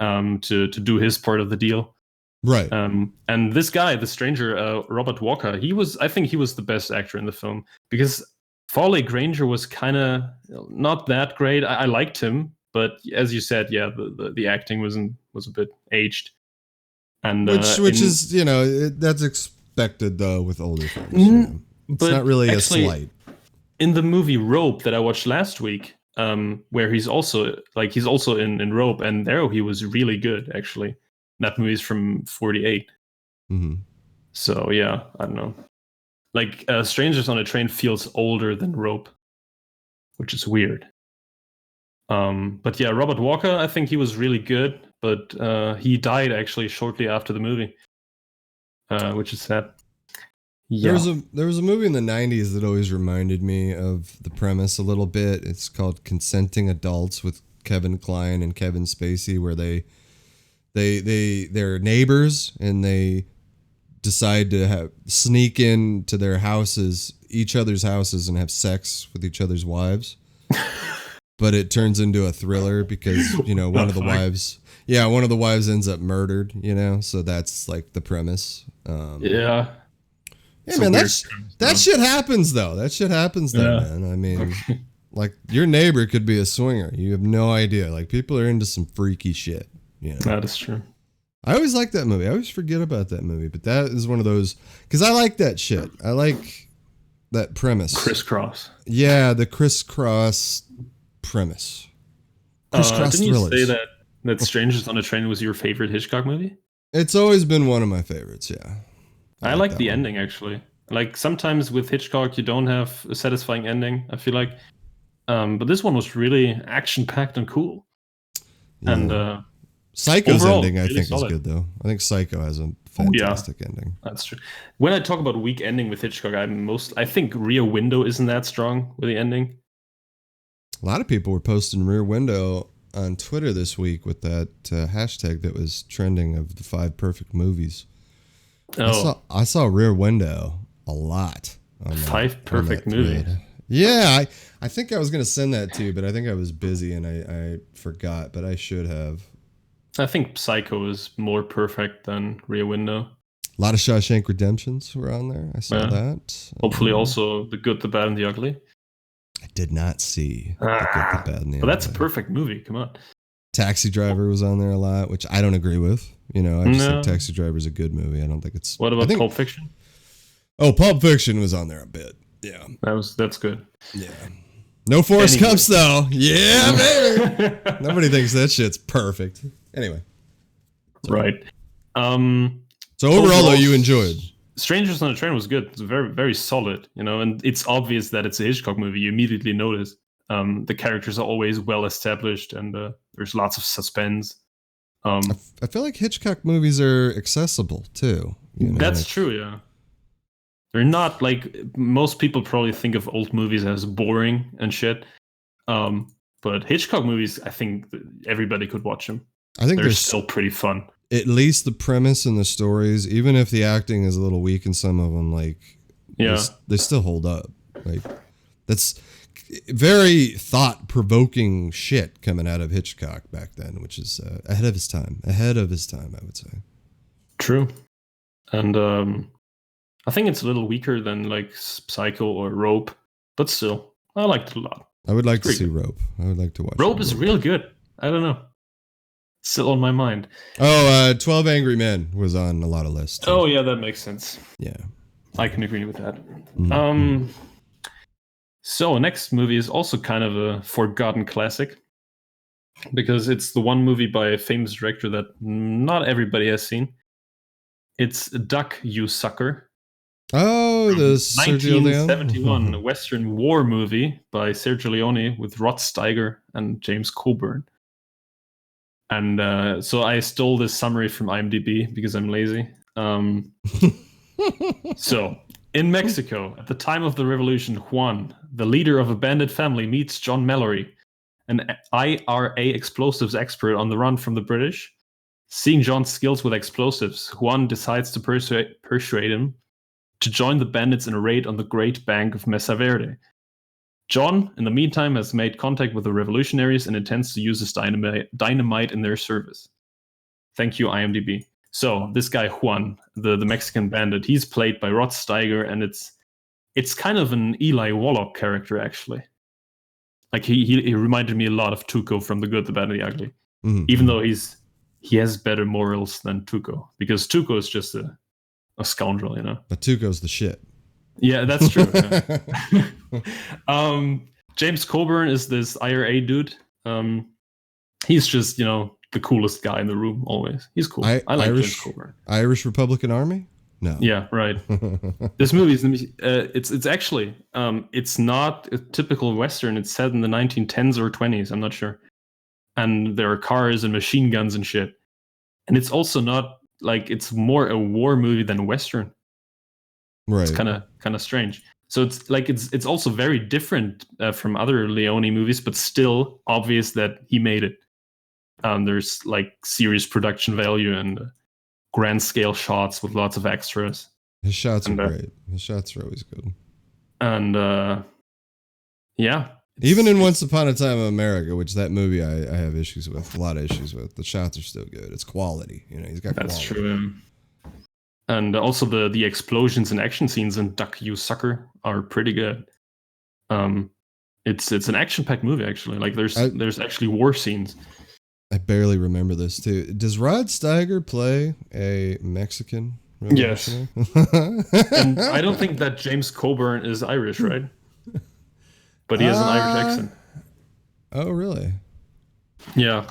Speaker 2: to do his part of the deal.
Speaker 1: Right.
Speaker 2: And this guy, the stranger, Robert Walker, I think he was the best actor in the film because Farley Granger was kind of not that great. I liked him, but as you said, yeah, the acting was a bit aged. And
Speaker 1: which is that's expected though with older films. It's not really actually, a slight.
Speaker 2: In the movie Rope that I watched last week, where he's also in Rope, and there he was really good actually. That movie's from 1948.
Speaker 1: Mm-hmm.
Speaker 2: So yeah, I don't know. Strangers on a Train feels older than Rope, which is weird. But yeah, Robert Walker, I think he was really good, but he died actually shortly after the movie, which is sad. Yeah.
Speaker 1: There was a movie in the 90s that always reminded me of the premise a little bit. It's called Consenting Adults with Kevin Kline and Kevin Spacey, where they're neighbors and they decide to sneak into their houses, each other's houses, and have sex with each other's wives. But it turns into a thriller because, one of the wives ends up murdered, so that's the premise. Yeah, Hey man, that shit happens though.
Speaker 2: Yeah.
Speaker 1: Man. I mean, like your neighbor could be a swinger. You have no idea. Like people are into some freaky shit. You know?
Speaker 2: That is true.
Speaker 1: I always like that movie. I always forget about that movie, but that is one of those because I like that shit. I like that premise.
Speaker 2: Crisscross.
Speaker 1: Yeah, the crisscross premise. Crisscross
Speaker 2: didn't
Speaker 1: thrillers.
Speaker 2: you say that Strangers on a Train was your favorite Hitchcock movie?
Speaker 1: It's always been one of my favorites. Yeah,
Speaker 2: I like the
Speaker 1: one.
Speaker 2: ending actually. Like sometimes with Hitchcock, you don't have a satisfying ending. I feel like, but this one was really action packed and cool.
Speaker 1: Yeah.
Speaker 2: And
Speaker 1: Psycho's
Speaker 2: overall,
Speaker 1: ending, I
Speaker 2: really
Speaker 1: think,
Speaker 2: solid.
Speaker 1: is good though. I think Psycho has a fantastic ending.
Speaker 2: That's true. When I talk about weak ending with Hitchcock, I think Rear Window isn't that strong with the ending.
Speaker 1: A lot of people were posting Rear Window on Twitter this week with that hashtag that was trending of the 5 perfect movies.
Speaker 2: Oh,
Speaker 1: I saw Rear Window a lot. On
Speaker 2: 5 perfect movies.
Speaker 1: Yeah, I think I was going to send that to you, but I think I was busy and I forgot, but I should have.
Speaker 2: I think Psycho is more perfect than Rear Window.
Speaker 1: A lot of Shawshank Redemptions were on there. I saw that.
Speaker 2: Hopefully also The Good, the Bad, and the Ugly.
Speaker 1: I did not see The Good, the Bad, and the
Speaker 2: But that's a
Speaker 1: Ugly.
Speaker 2: perfect movie. Come on.
Speaker 1: Taxi Driver was on there a lot, which I don't agree with. You know, I just think Taxi Driver is a good movie. I don't think it's...
Speaker 2: What about Pulp Fiction?
Speaker 1: Oh, Pulp Fiction was on there a bit. Yeah.
Speaker 2: That's good.
Speaker 1: Yeah. No Forrest Gumps, though. Yeah, baby. Nobody thinks that shit's perfect. Anyway.
Speaker 2: Right.
Speaker 1: So overall, though, you enjoyed.
Speaker 2: Strangers on a Train was good. It's very, very solid, you know, and it's obvious that it's a Hitchcock movie. You immediately notice. The characters are always well established, and there's lots of suspense.
Speaker 1: I feel like Hitchcock movies are accessible, too. You know?
Speaker 2: That's true, yeah. They're not like most people probably think of old movies as boring and shit. But Hitchcock movies, I think everybody could watch them.
Speaker 1: I think
Speaker 2: they're still pretty fun.
Speaker 1: At least the premise and the stories, even if the acting is a little weak in some of them, like they still hold up. Like that's very thought-provoking shit coming out of Hitchcock back then, which is ahead of his time. Ahead of his time, I would say.
Speaker 2: True, and I think it's a little weaker than like Psycho or Rope, but still, I liked it a lot.
Speaker 1: I would like to see Rope. I would like to watch
Speaker 2: Rope. Is real good. I don't know. Still on my mind.
Speaker 1: Oh, 12 Angry Men was on a lot of lists.
Speaker 2: Oh, yeah, that makes sense.
Speaker 1: Yeah.
Speaker 2: I can agree with that.
Speaker 1: Mm-hmm.
Speaker 2: So next movie is also kind of a forgotten classic because it's the one movie by a famous director that not everybody has seen. It's Duck, You Sucker.
Speaker 1: Oh, the
Speaker 2: 1971 a Western war movie by Sergio Leone with Rod Steiger and James Coburn. And so I stole this summary from IMDb because I'm lazy. So, in Mexico, at the time of the revolution, Juan, the leader of a bandit family, meets John Mallory, an IRA explosives expert on the run from the British. Seeing John's skills with explosives, Juan decides to persuade him to join the bandits in a raid on the Great Bank of Mesa Verde. John, in the meantime, has made contact with the revolutionaries and intends to use his dynamite in their service. Thank you, IMDb. So this guy Juan, the Mexican bandit, he's played by Rod Steiger, and it's kind of an Eli Wallach character, actually. Like he reminded me a lot of Tuco from The Good, the Bad, and the Ugly.
Speaker 1: Mm-hmm.
Speaker 2: Even though he has better morals than Tuco, because Tuco is just a scoundrel, you know.
Speaker 1: But Tuco's the shit.
Speaker 2: Yeah, that's true. James Coburn is this IRA dude. He's just, you know, the coolest guy in the room always. He's cool. I like James Coburn.
Speaker 1: Irish Republican Army? No.
Speaker 2: Yeah, right. This movie is it's actually it's not a typical Western. It's set in the 1910s or 20s. I'm not sure. And there are cars and machine guns and shit. And it's also not like it's more a war movie than a Western.
Speaker 1: Right.
Speaker 2: It's kind of strange. So it's like it's also very different from other Leone movies, but still obvious that he made it. There's like serious production value and grand scale shots with lots of extras.
Speaker 1: His shots are great. His shots are always good.
Speaker 2: And yeah.
Speaker 1: Even in Once Upon a Time in America, which that movie I have issues with, a lot of issues with. The shots are still good. It's quality. You know, he's got quality.
Speaker 2: That's true. And also the explosions and action scenes in Duck You Sucker are pretty good. It's an action-packed movie actually. Like there's actually war scenes.
Speaker 1: I barely remember this too. Does Rod Steiger play a Mexican
Speaker 2: Yes.
Speaker 1: revolutionary?
Speaker 2: And I don't think that James Coburn is Irish, right? But he has an Irish accent.
Speaker 1: Oh, really?
Speaker 2: Yeah.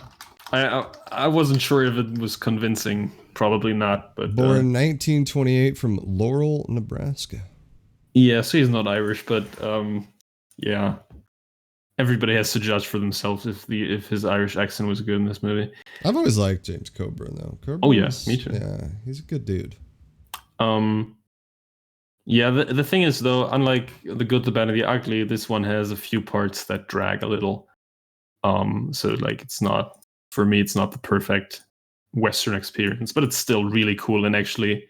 Speaker 2: I wasn't sure if it was convincing. Probably not. But
Speaker 1: born 1928 from Laurel, Nebraska.
Speaker 2: Yeah, so he's not Irish, but yeah. Everybody has to judge for themselves if his Irish accent was good in this movie.
Speaker 1: I've always liked James Coburn though.
Speaker 2: Oh yeah, me too.
Speaker 1: Yeah, he's a good dude.
Speaker 2: Yeah, the thing is though, unlike The Good, the Bad, and the Ugly, this one has a few parts that drag a little. So like it's not, for me, it's not the perfect Western experience, but it's still really cool, and actually,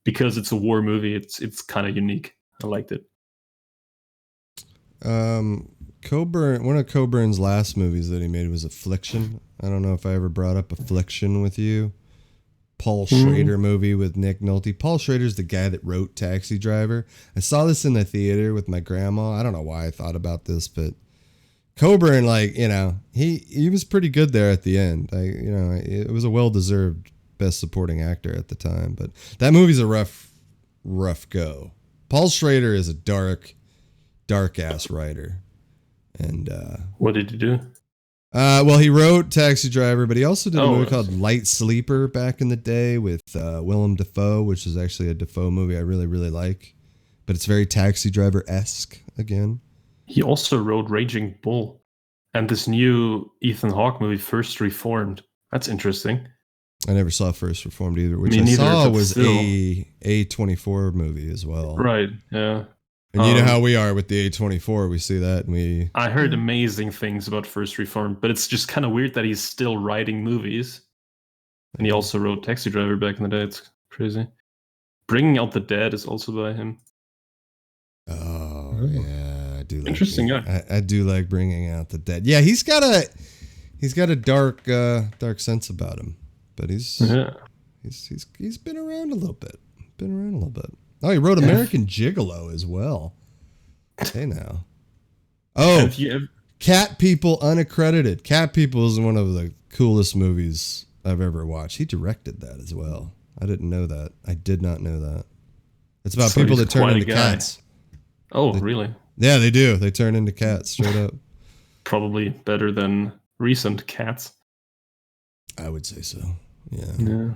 Speaker 2: because it's a war movie, it's kind of unique. I liked it.
Speaker 1: Coburn, one of Coburn's last movies that he made was Affliction. I don't know if I ever brought up Affliction with you. Paul Schrader movie with Nick Nolte. Paul Schrader's the guy that wrote Taxi Driver. I saw this in the theater with my grandma. I don't know why I thought about this, but Coburn, like, you know, he was pretty good there at the end. It was a well-deserved Best Supporting Actor at the time, but that movie's a rough go. Paul Schrader is a dark ass writer. And
Speaker 2: what did you do?
Speaker 1: Well, he wrote Taxi Driver, but he also did a movie called Light Sleeper back in the day with Willem Dafoe, which is actually a Dafoe movie I really, really like. But it's very Taxi Driver-esque again.
Speaker 2: He also wrote Raging Bull and this new Ethan Hawke movie, First Reformed. That's interesting.
Speaker 1: I never saw First Reformed either, which I saw was a A24 movie as well.
Speaker 2: Right, yeah.
Speaker 1: And you know how we are with the A24. We see that and
Speaker 2: I heard amazing things about First Reformed, but it's just kind of weird that he's still writing movies. And he also wrote Taxi Driver back in the day. It's crazy. Bringing Out the Dead is also by him.
Speaker 1: Oh, yeah. I do like
Speaker 2: interesting guy.
Speaker 1: I do like Bringing Out the Dead. Yeah, he's got a dark sense about him. But he's been around a little bit. Oh, he wrote American Gigolo as well. Hey now. Oh, Cat People Unaccredited. Cat People is one of the coolest movies I've ever watched. He directed that as well. I didn't know that. I did not know that. It's about people that turn into cats.
Speaker 2: Oh, really?
Speaker 1: Yeah, they do. They turn into cats straight up.
Speaker 2: Probably better than recent Cats.
Speaker 1: I would say so. Yeah.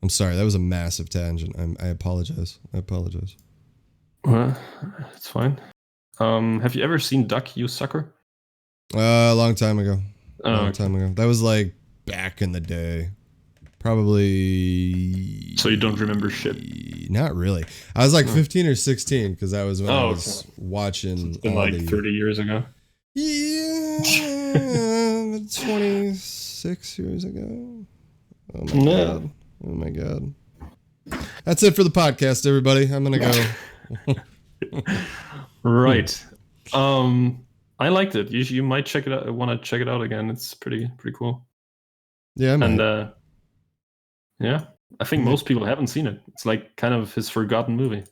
Speaker 1: I'm sorry. That was a massive tangent. I apologize.
Speaker 2: Well, it's fine. Have you ever seen Duck, You Sucker?
Speaker 1: A long time ago. That was like back in the day. Probably.
Speaker 2: So you don't remember shit?
Speaker 1: Not really. I was like 15 or 16 because that was when I was watching.
Speaker 2: It's been like 30 years ago.
Speaker 1: Yeah, 26 years ago. Oh my god. That's it for the podcast, everybody. I'm gonna go.
Speaker 2: Right. I liked it. You might check it out. Want to check it out again? It's pretty cool.
Speaker 1: Yeah,
Speaker 2: and yeah, I think most people haven't seen it. It's like kind of his forgotten movie.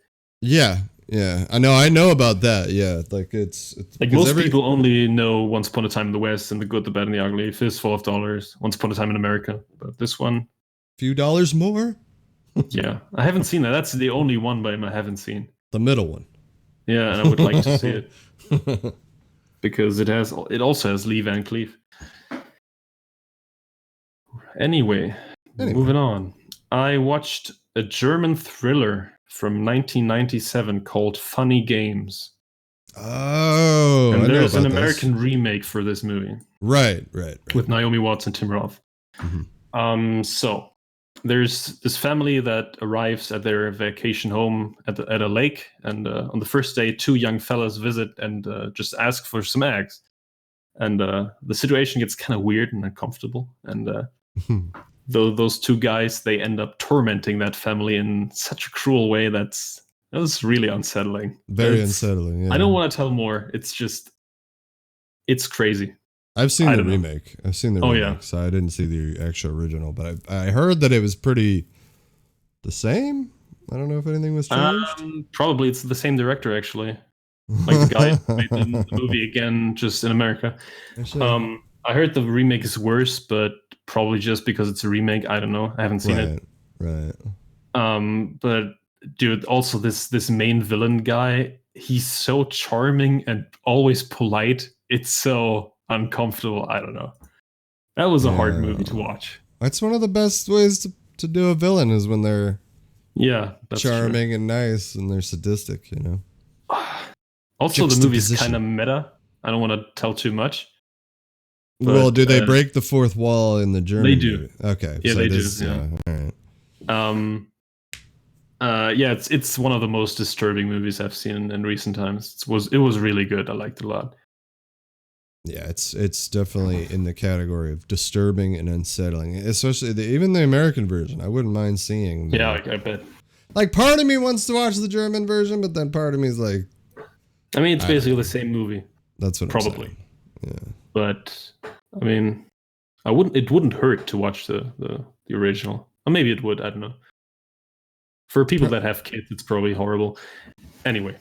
Speaker 1: Yeah. I know about that. Yeah, like it's
Speaker 2: like most people only know Once Upon a Time in the West and The Good, the Bad, and the Ugly, Fistful of Dollars, Once Upon a Time in America. But this one,
Speaker 1: few dollars more.
Speaker 2: Yeah, I haven't seen that. That's the only one by him I haven't seen.
Speaker 1: The middle one.
Speaker 2: Yeah, and I would like to see it because it also has Lee Van Cleef. Anyway, moving on. I watched a German thriller from 1997 called Funny Games.
Speaker 1: Oh,
Speaker 2: and there's an American remake for this movie.
Speaker 1: Right.
Speaker 2: With Naomi Watts and Tim Roth. Mm-hmm. So there's this family that arrives at their vacation home at a lake, and on the first day, two young fellas visit and just ask for some eggs. And the situation gets kind of weird and uncomfortable. And those two guys, they end up tormenting that family in such a cruel way that was really unsettling.
Speaker 1: Very unsettling. Yeah.
Speaker 2: I don't want to tell more. It's crazy.
Speaker 1: I've seen the remake.
Speaker 2: Oh, yeah.
Speaker 1: So I didn't see the actual original, but I heard that it was pretty the same. I don't know if anything was changed.
Speaker 2: Probably it's the same director actually. Like the guy who made the movie again, just in America. I heard the remake is worse, but probably just because it's a remake. I don't know. I haven't seen it.
Speaker 1: Right.
Speaker 2: But dude, also this main villain guy, he's so charming and always polite. It's so uncomfortable. I don't know. That was a hard movie to watch.
Speaker 1: That's one of the best ways to do a villain is when they're charming
Speaker 2: true.
Speaker 1: And nice and they're sadistic, you know.
Speaker 2: Also, the movie's kind of meta. I don't want to tell too much.
Speaker 1: But, well, do they break the fourth wall in the German?
Speaker 2: They do.
Speaker 1: Movie? Okay.
Speaker 2: Yeah,
Speaker 1: so
Speaker 2: they do. Yeah.
Speaker 1: All
Speaker 2: right. Yeah, it's one of the most disturbing movies I've seen in recent times. It was really good. I liked it a lot.
Speaker 1: Yeah, it's definitely in the category of disturbing and unsettling, especially even the American version. I wouldn't mind seeing.
Speaker 2: Yeah, I bet.
Speaker 1: Like, part of me wants to watch the German version, but then part of me is like,
Speaker 2: I mean, it's basically the same movie.
Speaker 1: That's what
Speaker 2: probably.
Speaker 1: I'm saying. Yeah,
Speaker 2: but I mean, it wouldn't hurt to watch the original. Or maybe it would. I don't know. For people that have kids, it's probably horrible. Anyway.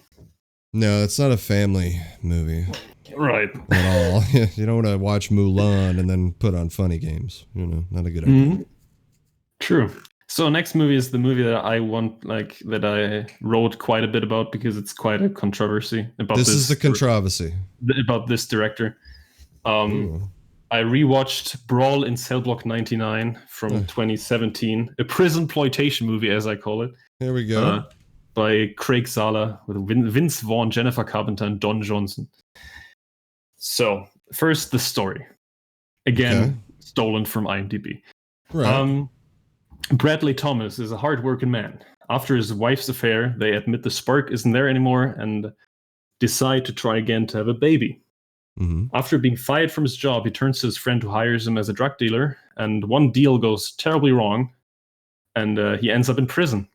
Speaker 1: No, it's not a family movie.
Speaker 2: Right.
Speaker 1: At all. You don't want to watch Mulan and then put on funny games. You know, not a good idea. Mm-hmm.
Speaker 2: True. So next movie is the movie that I wrote quite a bit about because it's quite a controversy about this. This is
Speaker 1: the controversy.
Speaker 2: About this director. I rewatched Brawl in Cell Block 99 from 2017, a prison exploitation movie, as I call it.
Speaker 1: Here we go.
Speaker 2: By Craig Zahler with Vince Vaughn, Jennifer Carpenter, and Don Johnson. So, first, the story. Again, stolen from IMDb.
Speaker 1: Right.
Speaker 2: Bradley Thomas is a hard-working man. After his wife's affair, they admit the spark isn't there anymore and decide to try again to have a baby.
Speaker 1: Mm-hmm.
Speaker 2: After being fired from his job, he turns to his friend who hires him as a drug dealer, and one deal goes terribly wrong, and he ends up in prison.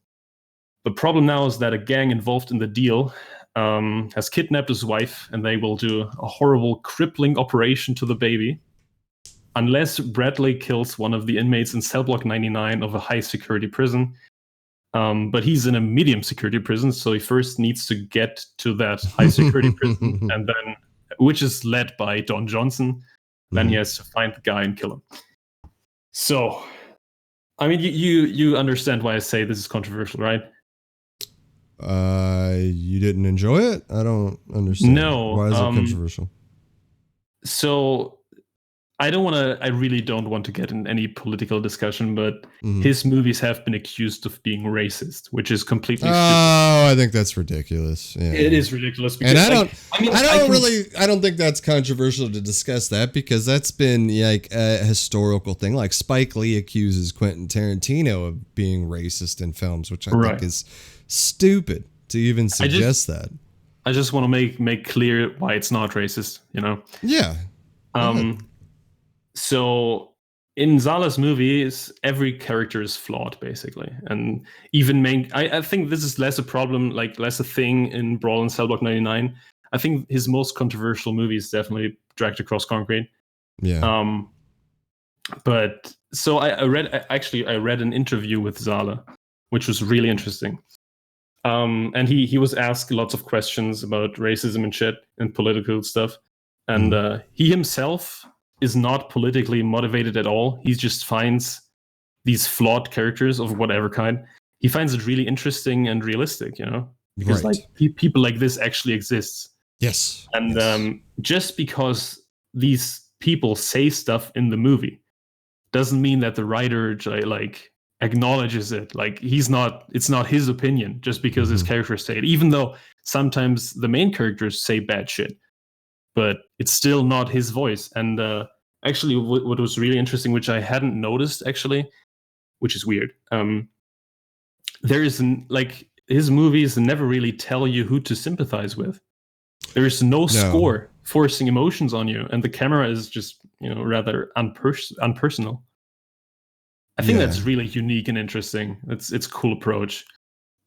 Speaker 2: The problem now is that a gang involved in the deal has kidnapped his wife, and they will do a horrible crippling operation to the baby unless Bradley kills one of the inmates in cell block 99 of a high-security prison. But he's in a medium-security prison, so he first needs to get to that high-security prison, and then, which is led by Don Johnson. Then he has to find the guy and kill him. So, I mean, you understand why I say this is controversial, right?
Speaker 1: You didn't enjoy it? I don't understand.
Speaker 2: No.
Speaker 1: Why is it controversial?
Speaker 2: So I really don't want to get in any political discussion, but his movies have been accused of being racist, which is completely stupid.
Speaker 1: I think that's ridiculous. Yeah.
Speaker 2: It is ridiculous. Because,
Speaker 1: and I don't think that's controversial to discuss that because that's been like a historical thing. Like Spike Lee accuses Quentin Tarantino of being racist in films, which I think is stupid to even suggest that.
Speaker 2: I just want to make clear why it's not racist, you know?
Speaker 1: Yeah.
Speaker 2: So in Zahler's movies, every character is flawed, basically. And even I think this is less a problem, like less a thing in Brawl and Cell Block 99. I think his most controversial movie is definitely Dragged Across Concrete.
Speaker 1: Yeah.
Speaker 2: But so I read an interview with Zahler, which was really interesting. And he was asked lots of questions about racism and shit and political stuff. And he himself is not politically motivated at all. He just finds these flawed characters of whatever kind. He finds it really interesting and realistic, you know? Because like people like this actually exists.
Speaker 1: Yes.
Speaker 2: And just because these people say stuff in the movie doesn't mean that the writer like acknowledges it. Like it's not his opinion just because his characters say it, even though sometimes the main characters say bad shit. But it's still not his voice. And actually, what was really interesting, which I hadn't noticed, actually, which is weird, there is his movies never really tell you who to sympathize with. There is no score forcing emotions on you, and the camera is just rather unpersonal. I think that's really unique and interesting. It's a cool approach.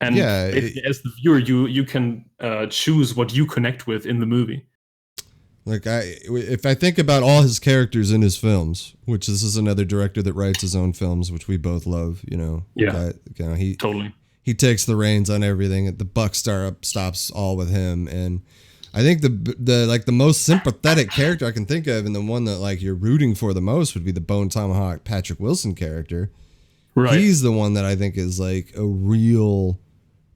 Speaker 2: And as the viewer, you can choose what you connect with in the movie.
Speaker 1: Like if I think about all his characters in his films, which this is another director that writes his own films, which we both love,
Speaker 2: Yeah.
Speaker 1: He
Speaker 2: totally.
Speaker 1: he takes the reins on everything. The buck stops all with him, and I think the most sympathetic character I can think of, and the one that like you're rooting for the most, would be the Bone Tomahawk Patrick Wilson character. Right. He's the one that I think is like a real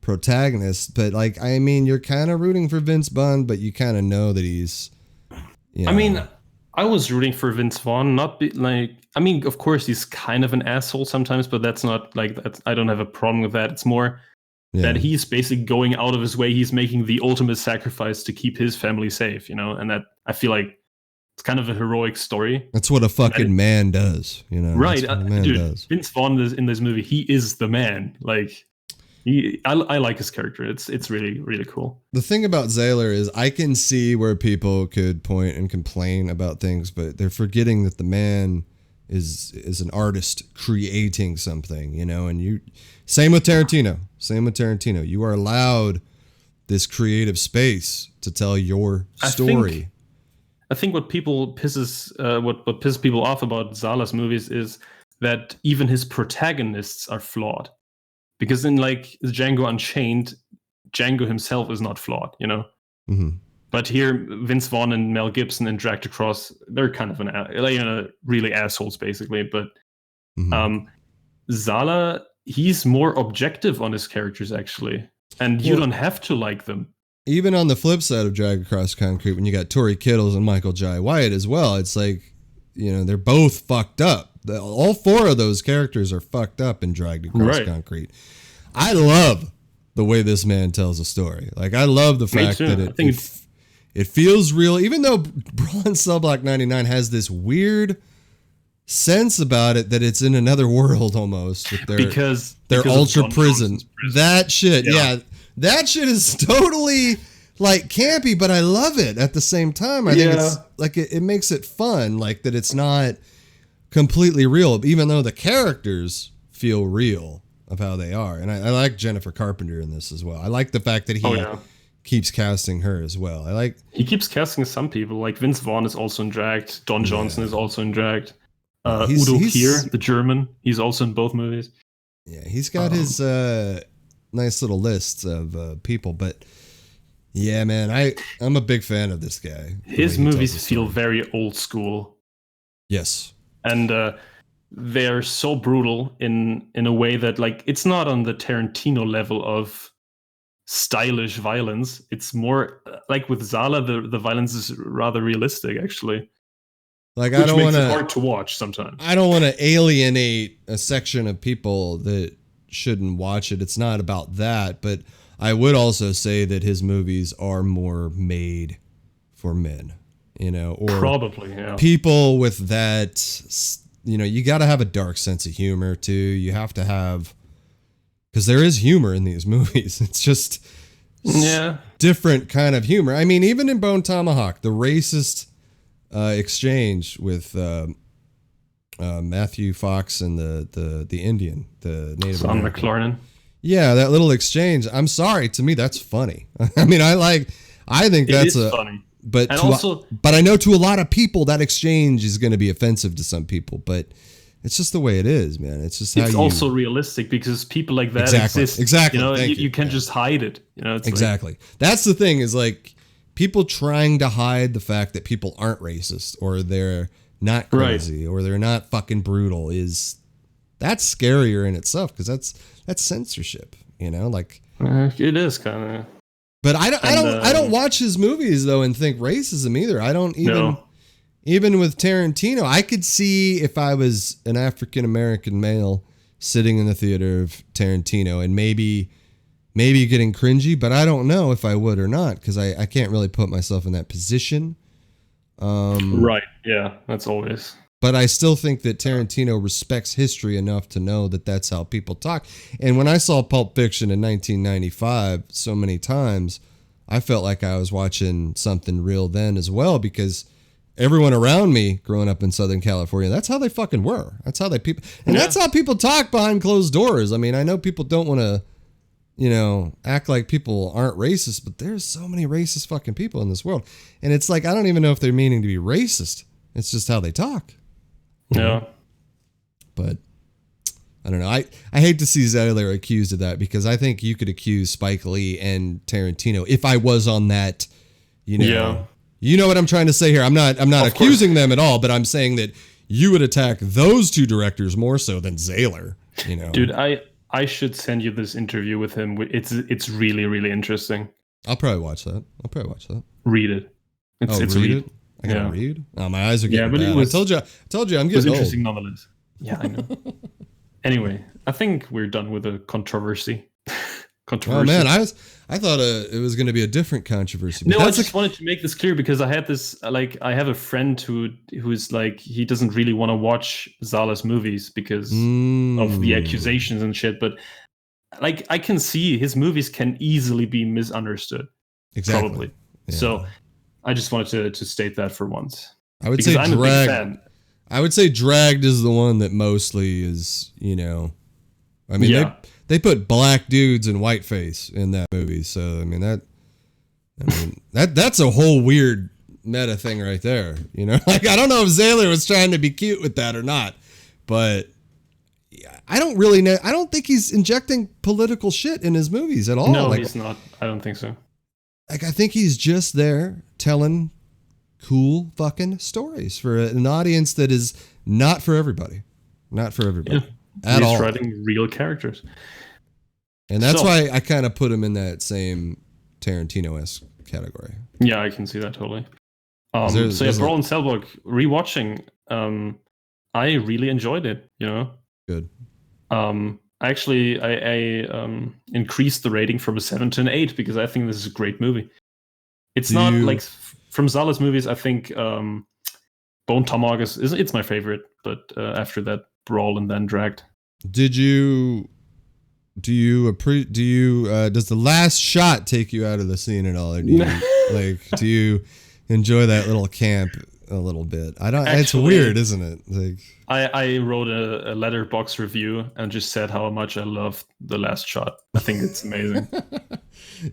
Speaker 1: protagonist. But like, I mean, you're kind of rooting for Vince Vaughn, but you kind of know that he's. You know,
Speaker 2: I mean, I was rooting for Vince Vaughn, I mean, of course, he's kind of an asshole sometimes, but that's not like that. I don't have a problem with that. It's more that he's basically going out of his way. He's making the ultimate sacrifice to keep his family safe, and that I feel like it's kind of a heroic story.
Speaker 1: That's what a fucking man does,
Speaker 2: Right.
Speaker 1: That's what a man does.
Speaker 2: Vince Vaughn in this movie, he is the man. Like, I like his character. It's really, really cool.
Speaker 1: The thing about Zahler is I can see where people could point and complain about things, but they're forgetting that the man is an artist creating something, and same with Tarantino. You are allowed this creative space to tell your story.
Speaker 2: I think what pisses people off about Zahler's movies is that even his protagonists are flawed. Because in like Django Unchained, Django himself is not flawed, Mm-hmm. But here, Vince Vaughn and Mel Gibson and Dragged Across, they're kind of really assholes basically. But Zahler, he's more objective on his characters actually, and you don't have to like them.
Speaker 1: Even on the flip side of Dragged Across Concrete, when you got Tory Kittles and Michael Jai White as well, it's like, they're both fucked up. All four of those characters are fucked up in Dragged Across Concrete. I love the way this man tells a story. Like, I love the fact that it feels real, even though Brawling Cell Block 99 has this weird sense about it that it's in another world almost with their ultra prison. That shit, that shit is totally like campy, but I love it at the same time. I think it's like it makes it fun, like that it's not completely real, even though the characters feel real of how they are. And I like Jennifer Carpenter in this as well. I like the fact that he keeps casting her as well. He keeps casting
Speaker 2: some people, like Vince Vaughn is also in Dragged, Don Johnson is also in Dragged. Udo Kier, the German, he's also in both movies.
Speaker 1: Yeah, he's got his nice little lists of people, but yeah, man, I'm a big fan of this guy.
Speaker 2: His movies feel very old school.
Speaker 1: Yes.
Speaker 2: And they're so brutal in a way that, like, it's not on the Tarantino level of stylish violence. It's more like with Zahler, the violence is rather realistic, actually.
Speaker 1: Like, I don't want
Speaker 2: to hard to watch sometimes.
Speaker 1: I don't want to alienate a section of people that shouldn't watch it. It's not about that, but I would also say that his movies are more made for men, or
Speaker 2: probably
Speaker 1: people with that. You got to have a dark sense of humor too. You have to have, because there is humor in these movies. It's just different kind of humor. I mean, even in Bone Tomahawk, the racist exchange with Matthew Fox and the Indian, the Native
Speaker 2: Son
Speaker 1: American.
Speaker 2: McLaren.
Speaker 1: Yeah, that little exchange. I'm sorry, to me that's funny. I mean, I think that's
Speaker 2: funny.
Speaker 1: But I know to a lot of people that exchange is going to be offensive to some people, but it's just the way it is, man. It's just
Speaker 2: it's also realistic because people like that exist.
Speaker 1: Exactly.
Speaker 2: You can't just hide it. It's
Speaker 1: exactly. That's the thing, is like people trying to hide the fact that people aren't racist or they're not crazy or they're not fucking brutal that's scarier in itself, because that's censorship,
Speaker 2: it is kind of.
Speaker 1: But I don't watch his movies though and think racism either. I don't even with Tarantino. I could see if I was an African American male sitting in the theater of Tarantino and maybe getting cringy, but I don't know if I would or not, because I can't really put myself in that position.
Speaker 2: Right. Yeah, that's always.
Speaker 1: But I still think that Tarantino respects history enough to know that that's how people talk. And when I saw Pulp Fiction in 1995 so many times, I felt like I was watching something real then as well, because everyone around me growing up in Southern California, that's how they fucking were. That's how that's how people talk behind closed doors. I mean, I know people don't want to, act like people aren't racist, but there's so many racist fucking people in this world. And it's like, I don't even know if they're meaning to be racist. It's just how they talk.
Speaker 2: Yeah.
Speaker 1: But I don't know. I hate to see Zeller accused of that because I think you could accuse Spike Lee and Tarantino if I was on that, you know what I'm trying to say here. I'm not accusing them at all, but I'm saying that you would attack those two directors more so than Zeller,
Speaker 2: Dude, I should send you this interview with him. It's really, really interesting.
Speaker 1: I'll probably watch that.
Speaker 2: Read it. It's
Speaker 1: read it? I gotta read? Oh, my eyes are getting bad. I told you I'm getting old. It was
Speaker 2: interesting nonetheless. Yeah, I know. Anyway, I think we're done with the controversy.
Speaker 1: Oh man, I thought it was going to be a different controversy.
Speaker 2: No, I just wanted to make this clear because I had this I have a friend who's like he doesn't really want to watch Zala's movies because of the accusations and shit. But like I can see his movies can easily be misunderstood.
Speaker 1: Exactly.
Speaker 2: Probably. Yeah. So I just wanted to state that for once.
Speaker 1: I would say I'm a big fan. I would say Dragged is the one that mostly is, I mean, they put black dudes in whiteface in that movie. So, that's a whole weird meta thing right there. Like, I don't know if Zeller was trying to be cute with that or not, but I don't really know. I don't think he's injecting political shit in his movies at all.
Speaker 2: No, he's not. I don't think so.
Speaker 1: Like, I think he's just there telling cool fucking stories for an audience that is not for everybody. Not for everybody.
Speaker 2: Yeah. He's writing real characters.
Speaker 1: And that's why I kind of put him in that same Tarantino-esque category.
Speaker 2: Yeah, I can see that totally. Brawl and Cellblock, rewatching, I really enjoyed it,
Speaker 1: Good.
Speaker 2: Actually, I increased the rating from a 7 to an 8 because I think this is a great movie. It's not like from Zala's movies. I think Bone Tomahawk it's my favorite, but after that, Brawl and then Dragged. Does
Speaker 1: the last shot take you out of the scene at all, or do you enjoy that little camp a little bit? I don't. Actually, it's weird, isn't it? Like
Speaker 2: I wrote a letterbox review and just said how much I love the last shot. I think it's amazing.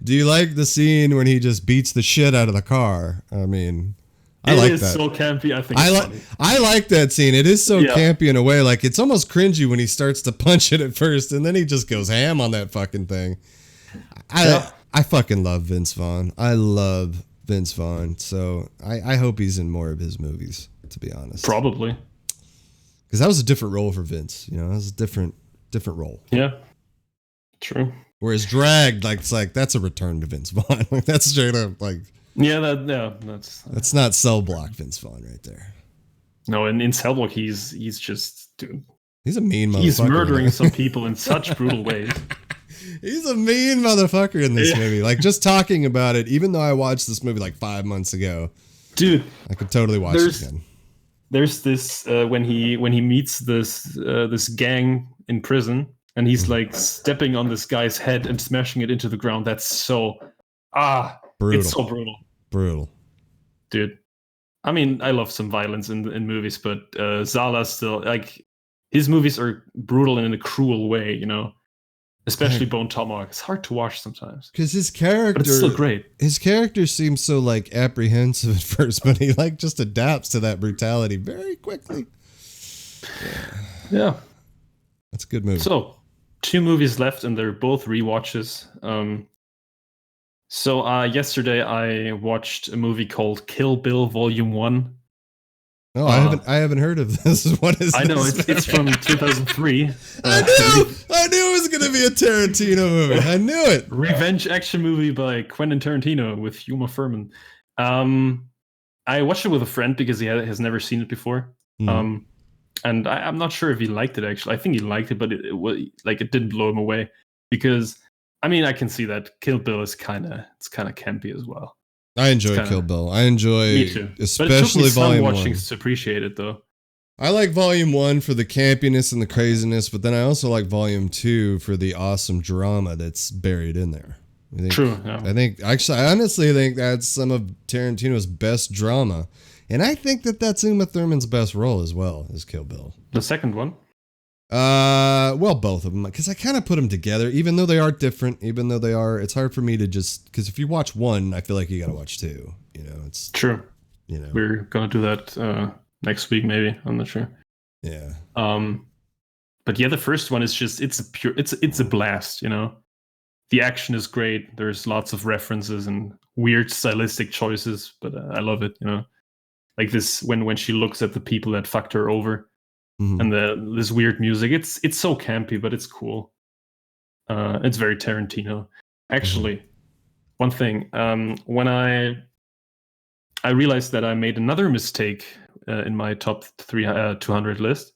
Speaker 1: Do you like the scene when he just beats the shit out of the car? I mean, I like that. It is
Speaker 2: so campy. I think
Speaker 1: I like that scene. It is so campy in a way. Like, it's almost cringy when he starts to punch it at first, and then he just goes ham on that fucking thing. I fucking love Vince Vaughn. I love Vince Vaughn. So I hope he's in more of his movies, to be honest.
Speaker 2: Probably.
Speaker 1: Because that was a different role for Vince. That was a different role.
Speaker 2: Yeah. True.
Speaker 1: Whereas Dragged, that's a return to Vince Vaughn. Like, that's straight up that's not Cell Block Vince Vaughn right there.
Speaker 2: No, and in Cell Block he's just dude.
Speaker 1: He's a mean motherfucker.
Speaker 2: He's murdering some people in such brutal ways.
Speaker 1: He's a mean motherfucker in this movie. Like, just talking about it, even though I watched this movie like 5 months ago,
Speaker 2: dude,
Speaker 1: I could totally watch it again.
Speaker 2: There's this when he meets this gang in prison, and he's like stepping on this guy's head and smashing it into the ground. That's so brutal. It's so brutal, dude. I mean, I love some violence in movies, but Zala still, like, his movies are brutal in a cruel way, Especially Bone Tomahawk. It's hard to watch sometimes.
Speaker 1: Because his character...
Speaker 2: But it's still great.
Speaker 1: His character seems so, like, apprehensive at first, but he, like, just adapts to that brutality very quickly.
Speaker 2: Yeah.
Speaker 1: That's a good movie.
Speaker 2: So, 2 movies left, and they're both rewatches. Yesterday I watched a movie called Kill Bill Volume 1.
Speaker 1: Oh, I haven't heard of this. What is this?
Speaker 2: I know, it's from 2003.
Speaker 1: I knew it was going to be a Tarantino movie. I knew it.
Speaker 2: Revenge action movie by Quentin Tarantino with Uma Thurman. I watched it with a friend because he has never seen it before. And I'm not sure if he liked it, actually. I think he liked it, but it didn't blow him away. Because, I mean, I can see that Kill Bill is kind of campy as well.
Speaker 1: I enjoy Kill Bill. I enjoy,
Speaker 2: me too.
Speaker 1: Especially Volume 1.
Speaker 2: To appreciate it, though.
Speaker 1: I like Volume 1 for the campiness and the craziness, but then I also like Volume 2 for the awesome drama that's buried in there.
Speaker 2: True. Yeah.
Speaker 1: I honestly think that's some of Tarantino's best drama, and I think that's Uma Thurman's best role as well as Kill Bill.
Speaker 2: The second one.
Speaker 1: Well, both of them, because I kind of put them together, even though they are different, it's hard for me to just, because if you watch one, I feel like you got to watch 2, it's
Speaker 2: true. We're going to do that next week, maybe. I'm not sure.
Speaker 1: Yeah.
Speaker 2: But yeah, the first one is just it's a blast, you know. The action is great. There's lots of references and weird stylistic choices, but I love it, you know. Like this when she looks at the people that fucked her over, and this weird music. It's so campy, but it's cool. It's very Tarantino. Actually, one thing, when I realized that I made another mistake in my top 200 list.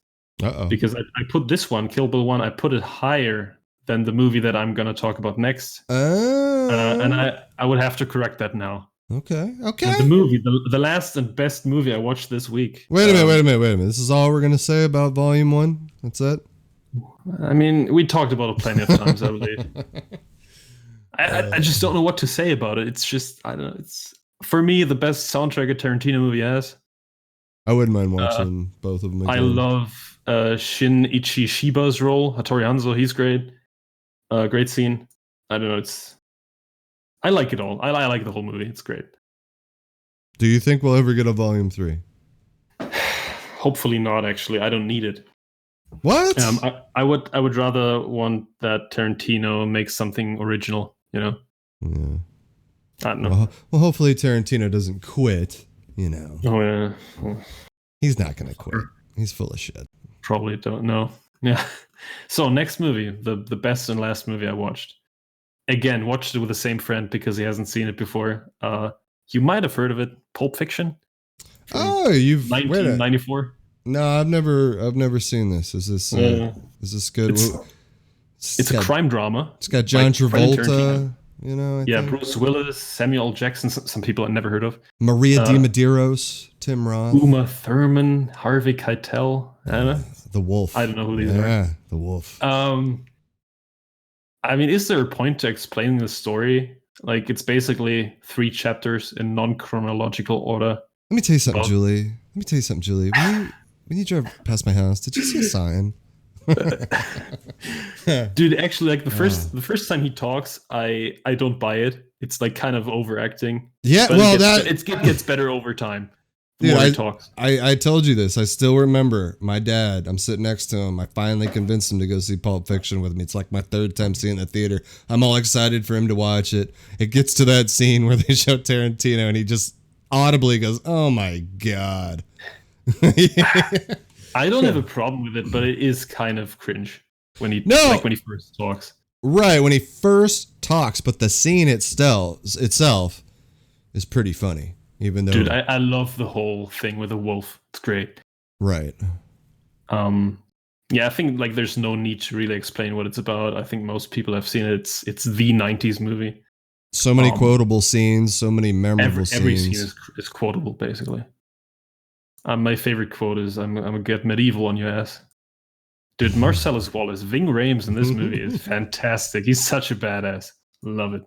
Speaker 2: Because I put this one, Kill Bill 1, I put it higher than the movie that I'm going to talk about next. And I would have to correct that now.
Speaker 1: Okay.
Speaker 2: The movie, the last and best movie I watched this week.
Speaker 1: Wait a minute. This is all we're going to say about Volume 1? That's it?
Speaker 2: I mean, we talked about it plenty of times, I believe. I just don't know what to say about it. It's just, I don't know. It's, for me, the best soundtrack a Tarantino movie has.
Speaker 1: I wouldn't mind watching both of them again.
Speaker 2: I love Shin Ichi-Shiba's role. Hattori Hanzo, he's great. Great scene. I don't know. I like it all. I like the whole movie. It's great.
Speaker 1: Do you think we'll ever get a Volume 3?
Speaker 2: Hopefully not, actually. I don't need it.
Speaker 1: What?
Speaker 2: I would rather want that Tarantino makes something original, you know?
Speaker 1: Yeah.
Speaker 2: I don't know.
Speaker 1: Well, hopefully Tarantino doesn't quit, you know.
Speaker 2: Oh, yeah. Well,
Speaker 1: he's not going to quit. He's full of shit.
Speaker 2: Probably don't know. Yeah. So next movie, the best and last movie I watched. Again, watched it with the same friend because he hasn't seen it before. You might have heard of it, Pulp Fiction.
Speaker 1: Oh, you've
Speaker 2: 1994.
Speaker 1: No, I've never seen this. Is this good?
Speaker 2: It's a crime drama.
Speaker 1: It's got John Travolta, you know. I think.
Speaker 2: Bruce Willis, Samuel L. Jackson, some people I never heard of.
Speaker 1: Maria de Medeiros, Tim Roth,
Speaker 2: Uma Thurman, Harvey Keitel. I don't know.
Speaker 1: The Wolf.
Speaker 2: I don't know who these are.
Speaker 1: Yeah, the Wolf.
Speaker 2: I mean, is there a point to explaining the story? Like, it's basically 3 chapters in non-chronological order.
Speaker 1: Let me tell you something, Julie. When you drove past my house, did you see a sign?
Speaker 2: Dude, actually, like the first time he talks, I don't buy it. It's like kind of overacting.
Speaker 1: Yeah,
Speaker 2: but
Speaker 1: well,
Speaker 2: it gets better over time.
Speaker 1: Dude,
Speaker 2: more he talks.
Speaker 1: I told you this. I still remember my dad. I'm sitting next to him. I finally convinced him to go see Pulp Fiction with me. It's like my 3rd time seeing it in the theater. I'm all excited for him to watch it. It gets to that scene where they show Tarantino and he just audibly goes, "Oh my God."
Speaker 2: I don't have a problem with it, but it is kind of cringe when he first talks.
Speaker 1: Right, when he first talks, but the scene itself is pretty funny. Even though,
Speaker 2: dude, I love the whole thing with the wolf. It's great.
Speaker 1: Right.
Speaker 2: Yeah, I think like there's no need to really explain what it's about. I think most people have seen it. It's the 90s movie.
Speaker 1: So many quotable scenes, so many memorable scenes.
Speaker 2: Every scene is quotable, basically. My favorite quote is, I'm gonna get medieval on your ass. Dude, Marcellus Wallace, Ving Rhames in this movie is fantastic. He's such a badass. Love it.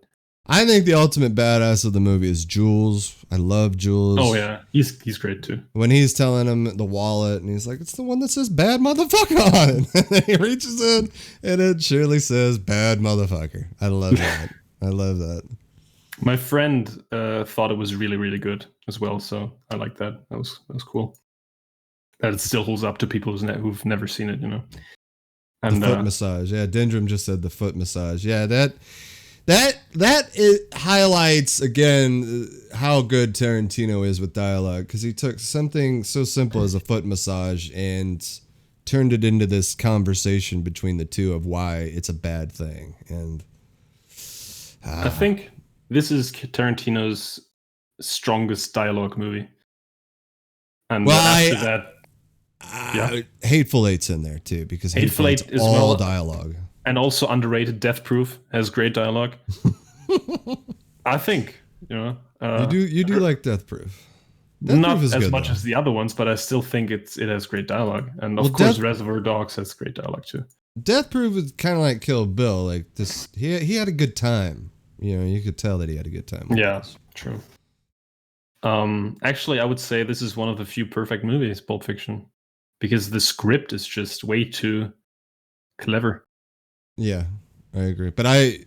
Speaker 1: I think the ultimate badass of the movie is Jules. I love Jules.
Speaker 2: Oh yeah, he's great too.
Speaker 1: When he's telling him the wallet, and he's like, "It's the one that says bad motherfucker on it." And then he reaches in, and it surely says bad motherfucker. I love that. I love that.
Speaker 2: My friend thought it was really, really good as well, so I like that. That was cool. That it still holds up to people who've never seen it, you know. And
Speaker 1: the foot massage, yeah. Dendrum just said the foot massage, yeah. That it highlights again how good Tarantino is with dialogue, because he took something so simple as a foot massage and turned it into this conversation between the two of why it's a bad thing. And
Speaker 2: I think this is Tarantino's strongest dialogue movie. And after that, yeah.
Speaker 1: Hateful Eight's in there too, because
Speaker 2: Hateful Eight is
Speaker 1: all dialogue.
Speaker 2: And also underrated, Death Proof has great dialogue. I think, you know.
Speaker 1: You do like Death Proof.
Speaker 2: Not Proof is as good, much though. As the other ones, but I still think it has great dialogue. And of course, Reservoir Dogs has great dialogue too. Death
Speaker 1: Proof is kind of like Kill Bill. Like this, he had a good time. You know, you could tell that he had a good time.
Speaker 2: Yeah, true. Actually, I would say this is one of the few perfect movies, Pulp Fiction, because the script is just way too clever.
Speaker 1: Yeah, I agree. But I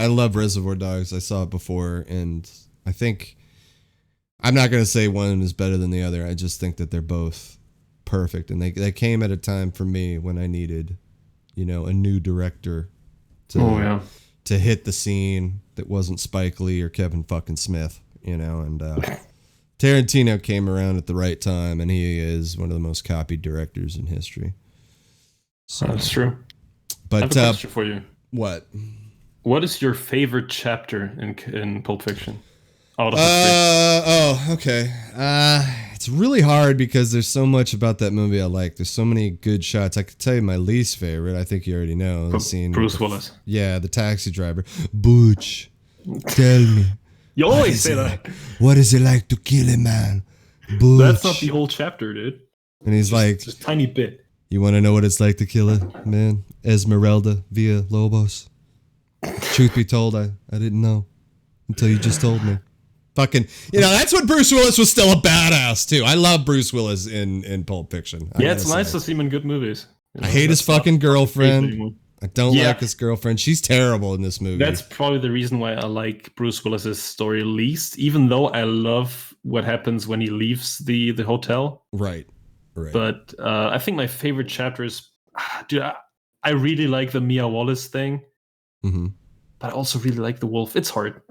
Speaker 1: love Reservoir Dogs. I saw it before, and I think I'm not going to say one is better than the other. I just think that they're both perfect, and they came at a time for me when I needed, a new director to hit the scene that wasn't Spike Lee or Kevin fucking Smith, and Tarantino came around at the right time, and he is one of the most copied directors in history. So,
Speaker 2: that's true.
Speaker 1: But
Speaker 2: I have a question for you.
Speaker 1: What?
Speaker 2: What is your favorite chapter in Pulp Fiction? Out of the
Speaker 1: three. Okay. It's really hard because there's so much about that movie I like. There's so many good shots. I could tell you my least favorite. I think you already know the scene.
Speaker 2: Bruce Willis.
Speaker 1: Yeah, the taxi driver. Butch, tell me.
Speaker 2: You always say that.
Speaker 1: What is it like to kill a man? Butch.
Speaker 2: That's not the whole chapter, dude.
Speaker 1: And he's
Speaker 2: just a tiny bit.
Speaker 1: You want to know what it's like to kill a man? Esmeralda via Lobos. Truth be told, I didn't know until you just told me. Fucking, that's when Bruce Willis was still a badass too. I love Bruce Willis in Pulp Fiction.
Speaker 2: It's nice to see him in good movies.
Speaker 1: I hate his fucking girlfriend. I don't like his girlfriend. She's terrible in this movie.
Speaker 2: That's probably the reason why I like Bruce Willis's story least, even though I love what happens when he leaves the hotel.
Speaker 1: Right.
Speaker 2: But I think my favorite chapter is, dude, I really like the Mia Wallace thing.
Speaker 1: Mm-hmm.
Speaker 2: But I also really like the wolf. It's hard.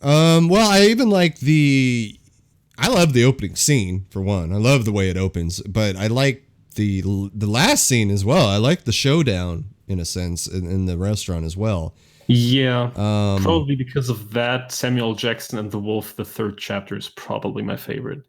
Speaker 1: Well, I even like I love the opening scene for one. I love the way it opens, but I like the last scene as well. I like the showdown in a sense in the restaurant as well.
Speaker 2: Yeah, probably because of that. Samuel Jackson and the Wolf, the third chapter, is probably my favorite.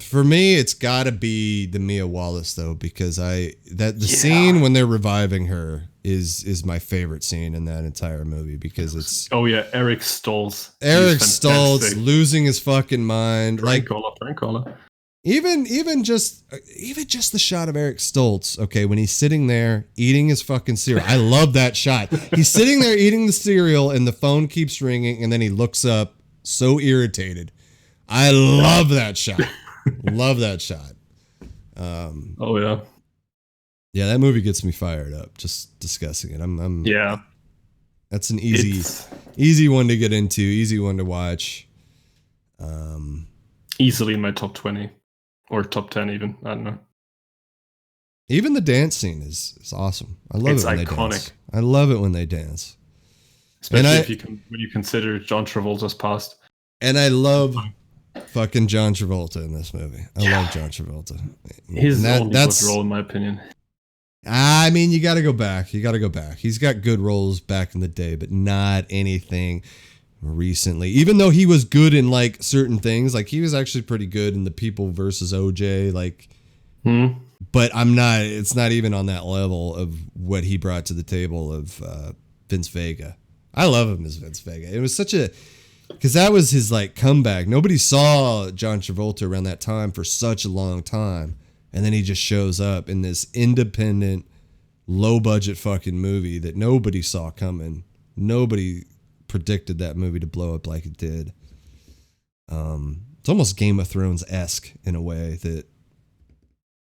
Speaker 1: For me, it's got to be the Mia Wallace though, because scene when they're reviving her is my favorite scene in that entire movie because it's
Speaker 2: Eric Stoltz.
Speaker 1: Eric Stoltz losing his fucking mind.
Speaker 2: Prank caller.
Speaker 1: Even just the shot of Eric Stoltz, okay, when he's sitting there eating his fucking cereal. I love that shot. He's sitting there eating the cereal and the phone keeps ringing and then he looks up so irritated. I love that shot. Love that shot. Yeah, that movie gets me fired up just discussing it. That's an easy one to get into, easy one to watch.
Speaker 2: Easily in my top 20 or top 10 even. I don't know.
Speaker 1: Even the dance scene is awesome. I love it when they dance. I love it when they dance.
Speaker 2: Especially when you consider John Travolta's past.
Speaker 1: And I love fucking John Travolta in this movie. I love John Travolta.
Speaker 2: His only good role, in my opinion.
Speaker 1: I mean, you got to go back. He's got good roles back in the day, but not anything recently. Even though he was good in like certain things, like he was actually pretty good in The People versus OJ. Like, but it's not even on that level of what he brought to the table of Vince Vega. I love him as Vince Vega. It was because that was his like comeback. Nobody saw John Travolta around that time for such a long time. And then he just shows up in this independent, low-budget fucking movie that nobody saw coming. Nobody predicted that movie to blow up like it did. It's almost Game of Thrones-esque in a way that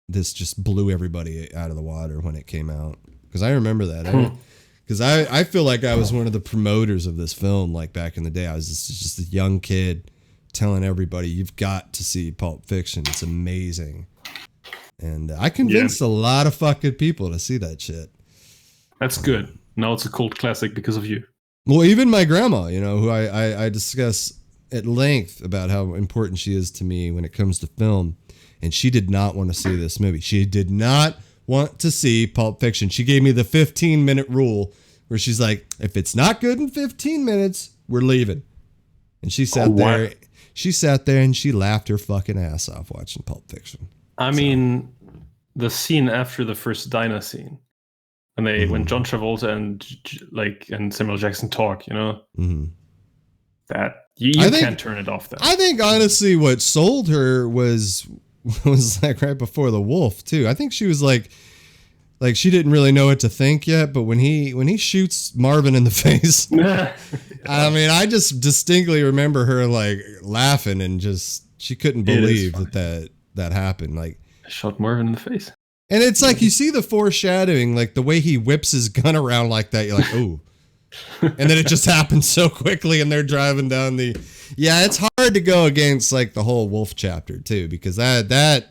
Speaker 1: this just blew everybody out of the water when it came out. Because I remember that. Because I feel like I was one of the promoters of this film, like back in the day. I was just a young kid telling everybody, you've got to see Pulp Fiction. It's amazing. And I convinced a lot of fucking people to see that shit.
Speaker 2: That's good. Now it's a cult classic because of you.
Speaker 1: Well, even my grandma, who I discuss at length about how important she is to me when it comes to film. And she did not want to see this movie. She did not want to see Pulp Fiction. She gave me the 15-minute rule where she's like, if it's not good in 15 minutes, we're leaving. And she sat there. She sat there and she laughed her fucking ass off watching Pulp Fiction.
Speaker 2: I mean, the scene after the first diner scene, when John Travolta and Samuel Jackson talk, that you can't turn it off. Then
Speaker 1: I think honestly, what sold her was like right before The Wolf too. I think she was like she didn't really know what to think yet, but when he shoots Marvin in the face, I mean, I just distinctly remember her like laughing and just she couldn't believe that happened. Like,
Speaker 2: I shot Marvin in the face.
Speaker 1: And it's like you see the foreshadowing, like the way he whips his gun around like that. You're like, ooh. And then it just happens so quickly and they're driving down it's hard to go against like the whole Wolf chapter too, because that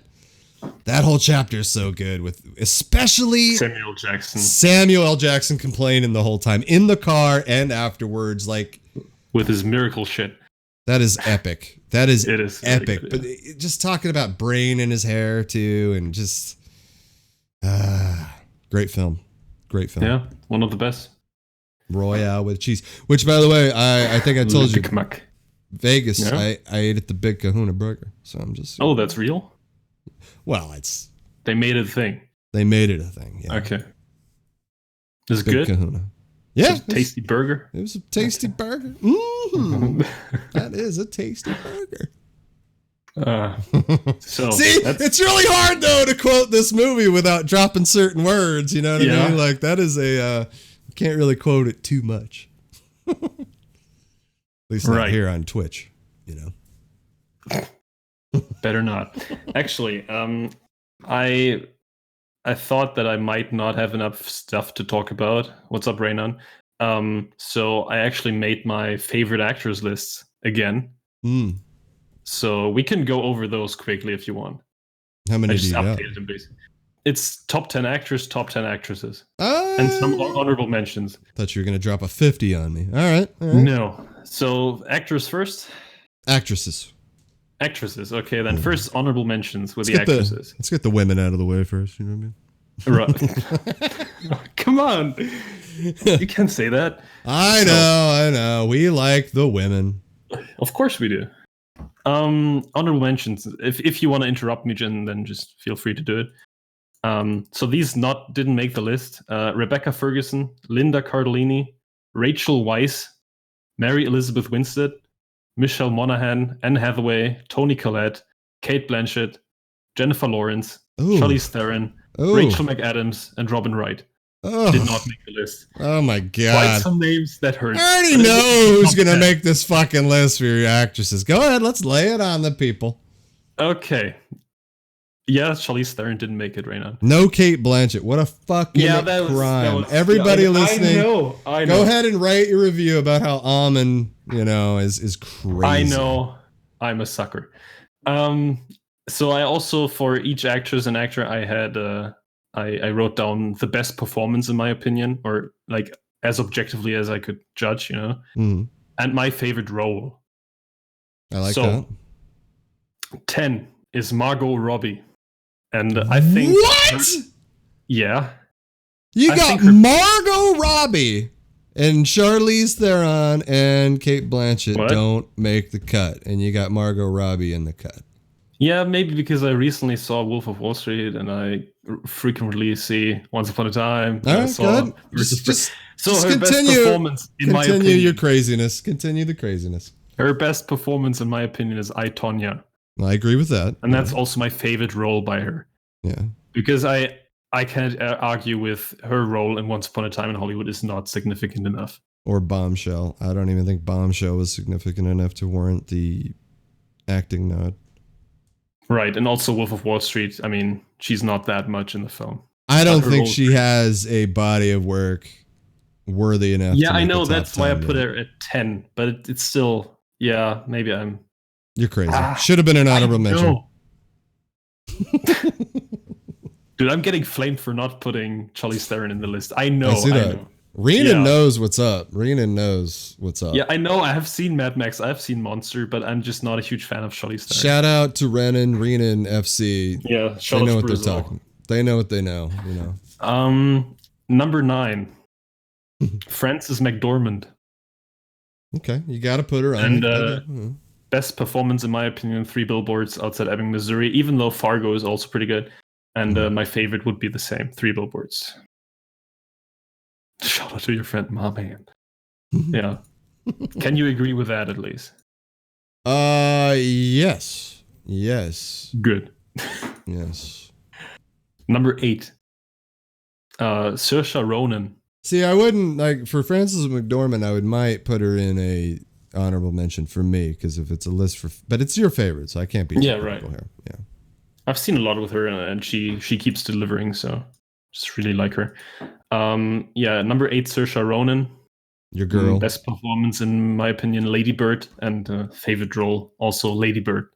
Speaker 1: That whole chapter is so good, with especially Samuel L. Jackson complaining the whole time in the car and afterwards, like
Speaker 2: with his miracle shit.
Speaker 1: That is epic. It is epic.
Speaker 2: Really good, yeah.
Speaker 1: But just talking about brain in his hair too, and just great film.
Speaker 2: Yeah, one of the best.
Speaker 1: Royale with cheese. Which, by the way, I think I told you, Vegas. Yeah. I ate at the Big Kahuna Burger. So I'm just.
Speaker 2: Oh, that's real.
Speaker 1: Well,
Speaker 2: They made it a thing.
Speaker 1: Yeah.
Speaker 2: Okay. Is it good?
Speaker 1: Kahuna. Yeah.
Speaker 2: It's a tasty burger.
Speaker 1: It was a tasty burger. Mm-hmm. That is a tasty burger.
Speaker 2: So
Speaker 1: see, it's really hard though to quote this movie without dropping certain words. You know what I mean? Like that is a can't really quote it too much. At least not here on Twitch. You know.
Speaker 2: Better not. Actually, I thought that I might not have enough stuff to talk about. What's up, Raynon? So I actually made my favorite actors lists again. So we can go over those quickly if you want.
Speaker 1: How many do you got?
Speaker 2: Them basically. It's top 10 actors, top 10 actresses, and some honorable mentions.
Speaker 1: Thought you were gonna drop a 50 on me. All right.
Speaker 2: No. So actors first.
Speaker 1: Actresses.
Speaker 2: Okay, then first honorable mentions with the actresses.
Speaker 1: Let's get the women out of the way first. You know what I
Speaker 2: mean? Right. Come on. You can't say that.
Speaker 1: I know. We like the women.
Speaker 2: Of course we do. Honorable mentions. If you want to interrupt me, Jen, then just feel free to do it. So these didn't make the list. Rebecca Ferguson, Linda Cardellini, Rachel Weisz, Mary Elizabeth Winstead, Michelle Monaghan, Anne Hathaway, Toni Collette, Cate Blanchett, Jennifer Lawrence, Charlize Theron, Rachel McAdams, and Robin Wright. Did not make the list.
Speaker 1: Oh my god!
Speaker 2: Quite some names that hurt.
Speaker 1: I already know who's gonna make this fucking list for your actresses. Go ahead, let's lay it on the people.
Speaker 2: Okay. Yeah, Charlize Theron didn't make it, Raynon.
Speaker 1: No Cate Blanchett. What a fucking crime. Everybody listening, I know. Go ahead and write your review about how Almond, is crazy.
Speaker 2: I know. I'm a sucker. So I also, for each actress and actor, I had I wrote down the best performance in my opinion, or like as objectively as I could judge, and my favorite role.
Speaker 1: I like that.
Speaker 2: 10 is Margot Robbie. And I think...
Speaker 1: What?
Speaker 2: Yeah.
Speaker 1: You got Margot Robbie and Charlize Theron and Cate Blanchett don't make the cut. And you got Margot Robbie in the cut.
Speaker 2: Yeah, maybe because I recently saw Wolf of Wall Street and I frequently see Once Upon a Time.
Speaker 1: All right, good. Just
Speaker 2: her best performance, in my opinion...
Speaker 1: Continue your craziness. Continue the craziness.
Speaker 2: Her best performance, in my opinion, is I, Tonya.
Speaker 1: I agree with that.
Speaker 2: And that's also my favorite role by her.
Speaker 1: Yeah.
Speaker 2: Because I can't argue with her role in Once Upon a Time in Hollywood is not significant enough.
Speaker 1: Or Bombshell. I don't even think Bombshell was significant enough to warrant the acting nod.
Speaker 2: Right. And also Wolf of Wall Street. I mean, she's not that much in the film.
Speaker 1: I don't think she has a body of work worthy enough.
Speaker 2: Yeah, I know. That's why I put her at 10. But it's still, maybe I'm...
Speaker 1: You're crazy. Should have been an honorable mention.
Speaker 2: Dude, I'm getting flamed for not putting Charlize Theron in the list. I know.
Speaker 1: I see that. Renan knows what's up. Renan knows what's up.
Speaker 2: Yeah, I know. I have seen Mad Max. I have seen Monster, but I'm just not a huge fan of Charlize Theron.
Speaker 1: Shout out to Renan FC.
Speaker 2: Yeah,
Speaker 1: they know what they're talking. They know what they know.
Speaker 2: Number 9, Frances McDormand.
Speaker 1: Okay, you got to put her on.
Speaker 2: And best performance, in my opinion, 3 Billboards Outside Ebbing, Missouri, even though Fargo is also pretty good. And my favorite would be the same, 3 Billboards. Shout out to your friend, my man. Yeah. Can you agree with that at least?
Speaker 1: Yes.
Speaker 2: Good.
Speaker 1: Yes.
Speaker 2: Number 8, Saoirse Ronan.
Speaker 1: See, I wouldn't, for Frances McDormand, I might put her in a honorable mention for me, because if it's a list but it's your favorite, so I can't be
Speaker 2: right
Speaker 1: here. Yeah,
Speaker 2: I've seen a lot with her, and she keeps delivering, so just really like her. Number 8, Saoirse Ronan.
Speaker 1: Your girl.
Speaker 2: Best performance, in my opinion, Lady Bird, and favorite role also Lady Bird.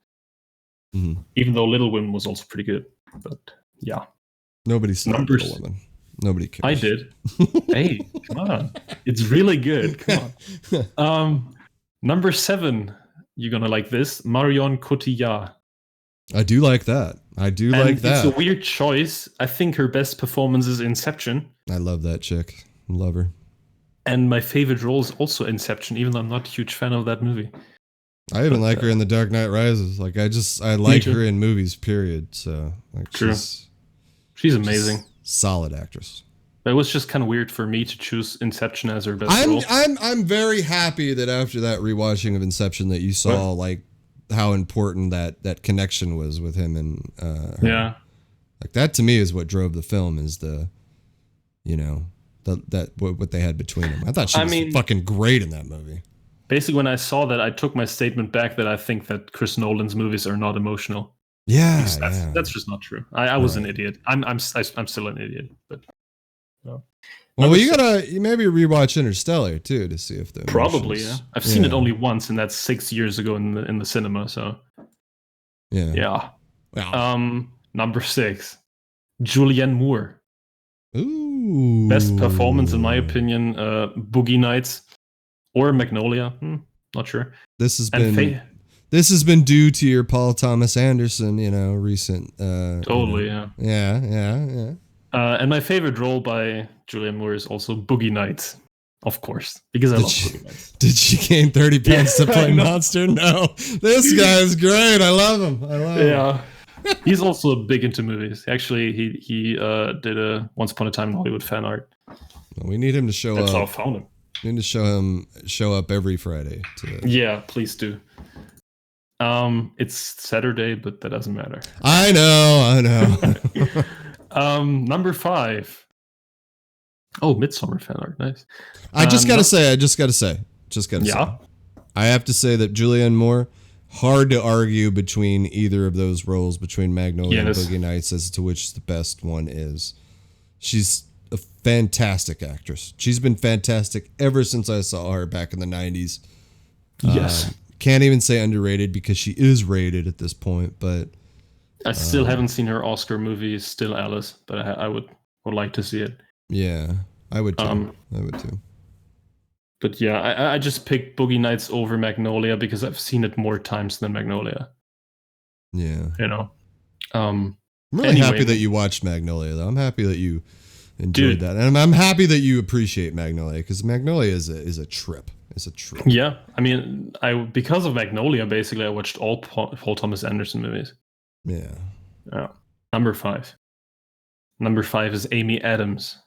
Speaker 2: Even though Little Women was also pretty good. But yeah,
Speaker 1: Nobody saw Little Women. Nobody cares.
Speaker 2: I did. Hey, come on. It's really good. Come on. Number 7. You're gonna like this. Marion Cotillard.
Speaker 1: I do like that.
Speaker 2: It's a weird choice. I think her best performance is Inception.
Speaker 1: I love that chick. Love her.
Speaker 2: And my favorite role is also Inception, even though I'm not a huge fan of that movie.
Speaker 1: I even like her in The Dark Knight Rises. Like I like her in movies, period. So like
Speaker 2: True. She's amazing.
Speaker 1: Solid actress.
Speaker 2: But it was just kind of weird for me to choose Inception as her best role.
Speaker 1: I'm very happy that after that rewatching of Inception that you saw like how important that connection was with him and her.
Speaker 2: Yeah.
Speaker 1: Like that to me is what drove the film, is the, you know, what they had between them. I thought she was fucking great in that movie.
Speaker 2: Basically, when I saw that, I took my statement back that I think that Chris Nolan's movies are not emotional.
Speaker 1: Yeah,
Speaker 2: that's just not true. I was an idiot. I'm still an idiot. But no.
Speaker 1: Well, you maybe rewatch Interstellar too to see if the
Speaker 2: probably I've seen it only once, and that's 6 years ago in the cinema. So yeah. Number 6, Julianne Moore.
Speaker 1: Ooh,
Speaker 2: best performance in my opinion, Boogie Nights or Magnolia. Not sure.
Speaker 1: This has been due to your Paul Thomas Anderson, recent.
Speaker 2: Totally,
Speaker 1: yeah.
Speaker 2: And my favorite role by Julianne Moore is also Boogie Nights, of course, because I love Boogie Nights.
Speaker 1: Did she gain 30 pounds to play Monster? No. This guy is great. I love him.
Speaker 2: Yeah. He's also big into movies. Actually, he did a Once Upon a Time in Hollywood fan art.
Speaker 1: Well, we need him to show
Speaker 2: That's
Speaker 1: up.
Speaker 2: how I found him.
Speaker 1: We need to show up every Friday.
Speaker 2: Yeah, please do. It's Saturday, but that doesn't matter.
Speaker 1: I know.
Speaker 2: Number 5. Oh, Midsommar fan art, nice.
Speaker 1: I just gotta say. I have to say that Julianne Moore, hard to argue between either of those roles, between Magnolia and Boogie Nights, as to which the best one is. She's a fantastic actress. She's been fantastic ever since I saw her back in the 90s.
Speaker 2: Yes.
Speaker 1: Can't even say underrated because she is rated at this point, but
Speaker 2: I still haven't seen her Oscar movie, Still Alice, but I would like to see it.
Speaker 1: Yeah, I would too.
Speaker 2: But yeah, I just picked Boogie Nights over Magnolia because I've seen it more times than Magnolia.
Speaker 1: Yeah.
Speaker 2: I'm
Speaker 1: really happy that you watched Magnolia, though. I'm happy that you enjoyed that. And I'm happy that you appreciate Magnolia, because Magnolia is a trip. It's a trip.
Speaker 2: Yeah. I mean, because of Magnolia, basically, I watched all Paul Thomas Anderson movies.
Speaker 1: Yeah.
Speaker 2: Number 5. Number 5 is Amy Adams.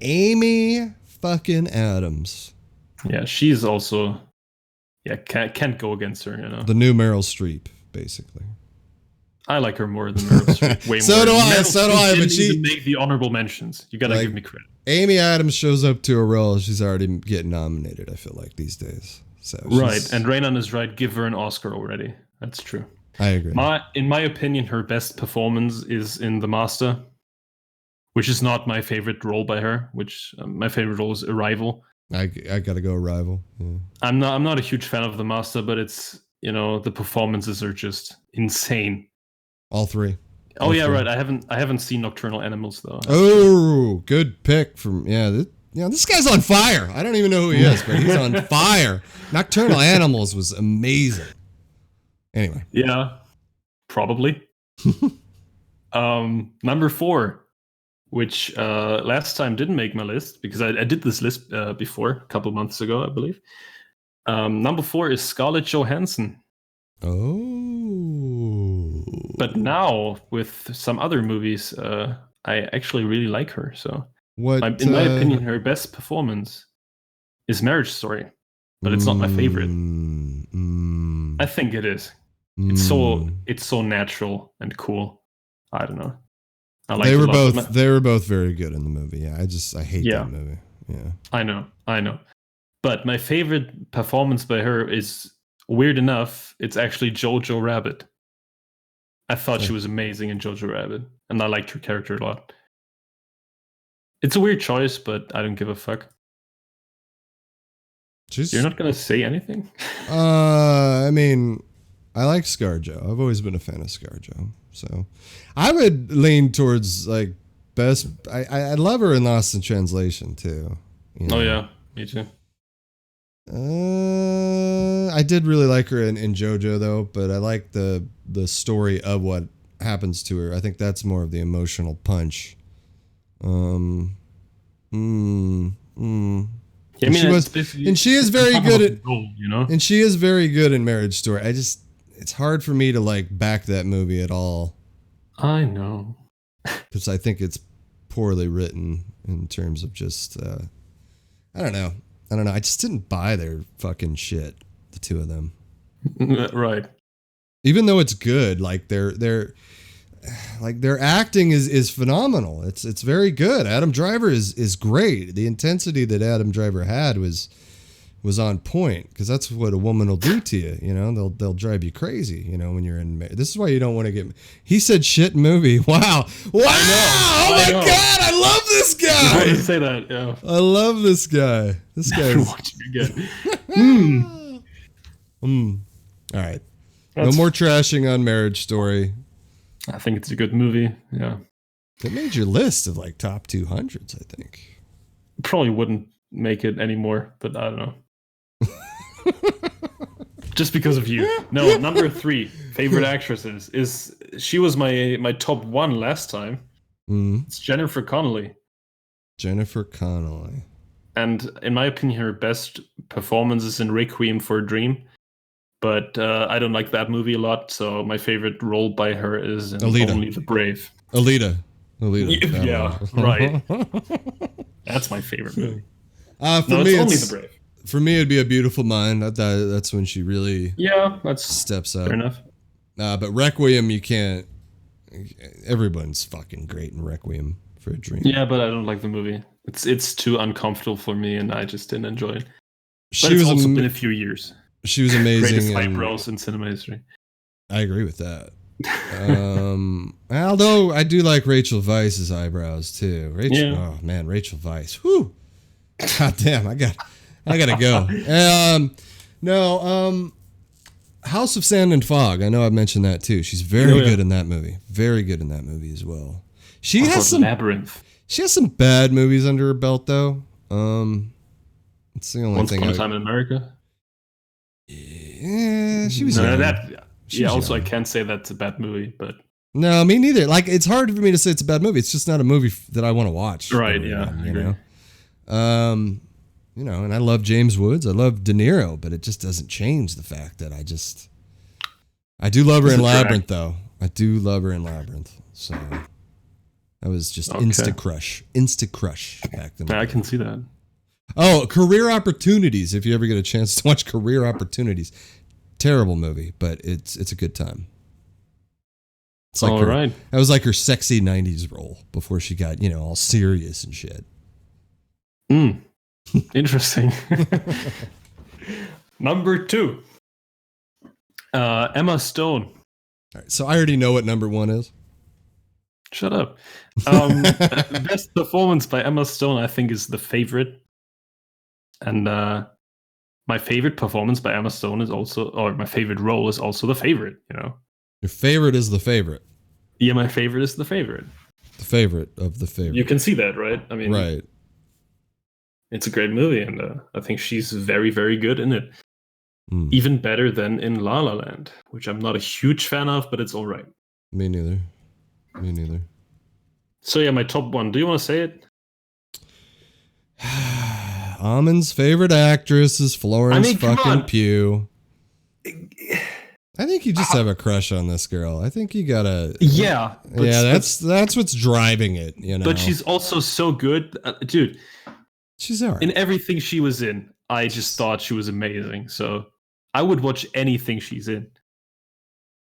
Speaker 1: Amy fucking Adams.
Speaker 2: Yeah, she's also can't go against her,
Speaker 1: The new Meryl Streep, basically.
Speaker 2: I like her more than Meryl Streep. Way
Speaker 1: so
Speaker 2: more.
Speaker 1: Do I. But she
Speaker 2: didn't make the honorable mentions. You gotta give me credit.
Speaker 1: Amy Adams shows up to a role, she's already getting nominated, I feel like, these days. So
Speaker 2: right, and Raynon is right. Give her an Oscar already. That's true.
Speaker 1: I agree.
Speaker 2: In my opinion, her best performance is in The Master, which is not my favorite role by her. Which my favorite role is Arrival.
Speaker 1: I gotta go Arrival. Yeah.
Speaker 2: I'm not a huge fan of The Master, but it's the performances are just insane.
Speaker 1: All three.
Speaker 2: Right. I haven't seen Nocturnal Animals though.
Speaker 1: Oh, good pick from this guy's on fire. I don't even know who he is, but he's on fire. Nocturnal Animals was amazing. Anyway.
Speaker 2: Yeah, probably. Number 4, which last time didn't make my list because I did this list before a couple months ago, I believe. Number 4 is Scarlett Johansson.
Speaker 1: Oh.
Speaker 2: But now with some other movies, I actually really like her. So in my opinion, her best performance is Marriage Story, but it's not my favorite. I think it is. It's so natural and cool. I don't know.
Speaker 1: They were both very good in the movie. Yeah, I hate that movie. Yeah.
Speaker 2: I know. But my favorite performance by her is, weird enough, it's actually Jojo Rabbit. I thought she was amazing in Jojo Rabbit, and I liked her character a lot. It's a weird choice, but I don't give a fuck. You're not gonna say anything?
Speaker 1: I mean, I like ScarJo. I've always been a fan of ScarJo. So I would lean towards like best. I love her in Lost in Translation too. You know?
Speaker 2: Oh yeah, me too.
Speaker 1: I did really like her in JoJo though, but I like the story of what happens to her. I think that's more of the emotional punch.
Speaker 2: Yeah, I mean,
Speaker 1: and she is very good at
Speaker 2: goal, you know.
Speaker 1: And she is very good in Marriage Story. It's hard for me to like back that movie at all.
Speaker 2: I know,
Speaker 1: because I think it's poorly written in terms of just I don't know. I just didn't buy their fucking shit. The two of them,
Speaker 2: right?
Speaker 1: Even though it's good, like their acting is phenomenal. It's very good. Adam Driver is great. The intensity that Adam Driver had was on point, because that's what a woman will do to you. You know, they'll drive you crazy. You know, when you're in. This is why you don't want to get. He said shit movie. Wow. Oh my god! I love this guy.
Speaker 2: I say that. Yeah.
Speaker 1: I love this guy. This guy.
Speaker 2: Watching again.
Speaker 1: All right. No more trashing on Marriage Story.
Speaker 2: I think it's a good movie. Yeah.
Speaker 1: It made your list of like top 200s, I think.
Speaker 2: Probably wouldn't make it anymore, but I don't know. Just because of you. No, number 3 favorite actresses she was my top 1 last time. It's Jennifer Connelly.
Speaker 1: Jennifer Connelly.
Speaker 2: And in my opinion, her best performance is in Requiem for a Dream. But I don't like that movie a lot, so my favorite role by her is in
Speaker 1: Alita.
Speaker 2: Only the Brave.
Speaker 1: Alita.
Speaker 2: Yeah, right. That's my favorite movie.
Speaker 1: For me,
Speaker 2: Only the Brave.
Speaker 1: For me, it'd be A Beautiful Mind. That's when she really steps up.
Speaker 2: Fair enough.
Speaker 1: But Requiem, you can't. Everyone's fucking great in Requiem for a Dream.
Speaker 2: Yeah, but I don't like the movie. It's too uncomfortable for me, and I just didn't enjoy it. But it's also been a few years.
Speaker 1: She was amazing.
Speaker 2: Greatest eyebrows in cinema history.
Speaker 1: I agree with that. Although I do like Rachel Weisz's eyebrows too. Oh man, Rachel Weisz. Whew. God damn, I gotta go. House of Sand and Fog. I know I've mentioned that too. She's very good in that movie. Very good in that movie as well. She has some
Speaker 2: Labyrinth.
Speaker 1: She has some bad movies under her belt though. It's the only
Speaker 2: Once
Speaker 1: thing.
Speaker 2: Upon a Time in America.
Speaker 1: Yeah, she was.
Speaker 2: Also, I can't say that's a bad movie, but
Speaker 1: no, me neither. Like, it's hard for me to say it's a bad movie. It's just not a movie that I want to watch.
Speaker 2: Right? Yeah.
Speaker 1: You know, and I love James Woods. I love De Niro, but it just doesn't change the fact that I do love her in Labyrinth, though. I do love her in Labyrinth. So that was just instant crush back then.
Speaker 2: I can see that.
Speaker 1: Oh, Career Opportunities. If you ever get a chance to watch Career Opportunities, terrible movie, but it's a good time. It's like that was like her sexy 90s role before she got, all serious and shit.
Speaker 2: Interesting. Number 2. Emma Stone.
Speaker 1: All right, so I already know what number 1 is.
Speaker 2: Shut up. Best performance by Emma Stone, I think, is The Favorite. And my favorite performance by Emma Stone is also, or my favorite role is also The Favorite,
Speaker 1: Your favorite is The Favorite.
Speaker 2: Yeah, my favorite is The Favorite.
Speaker 1: The favorite of The Favorite.
Speaker 2: You can see that, right? I mean,
Speaker 1: right.
Speaker 2: It's a great movie, and I think she's very, very good in it. Even better than in La La Land, which I'm not a huge fan of, but it's all right.
Speaker 1: Me neither.
Speaker 2: So yeah, my top 1. Do you want to say it?
Speaker 1: Amon's favorite actress is Florence fucking Pugh. I think you just have a crush on this girl. I think you gotta.
Speaker 2: Yeah.
Speaker 1: That's what's driving it,
Speaker 2: But she's also so good, dude.
Speaker 1: She's alright.
Speaker 2: In everything she was in, I just thought she was amazing. So I would watch anything she's in.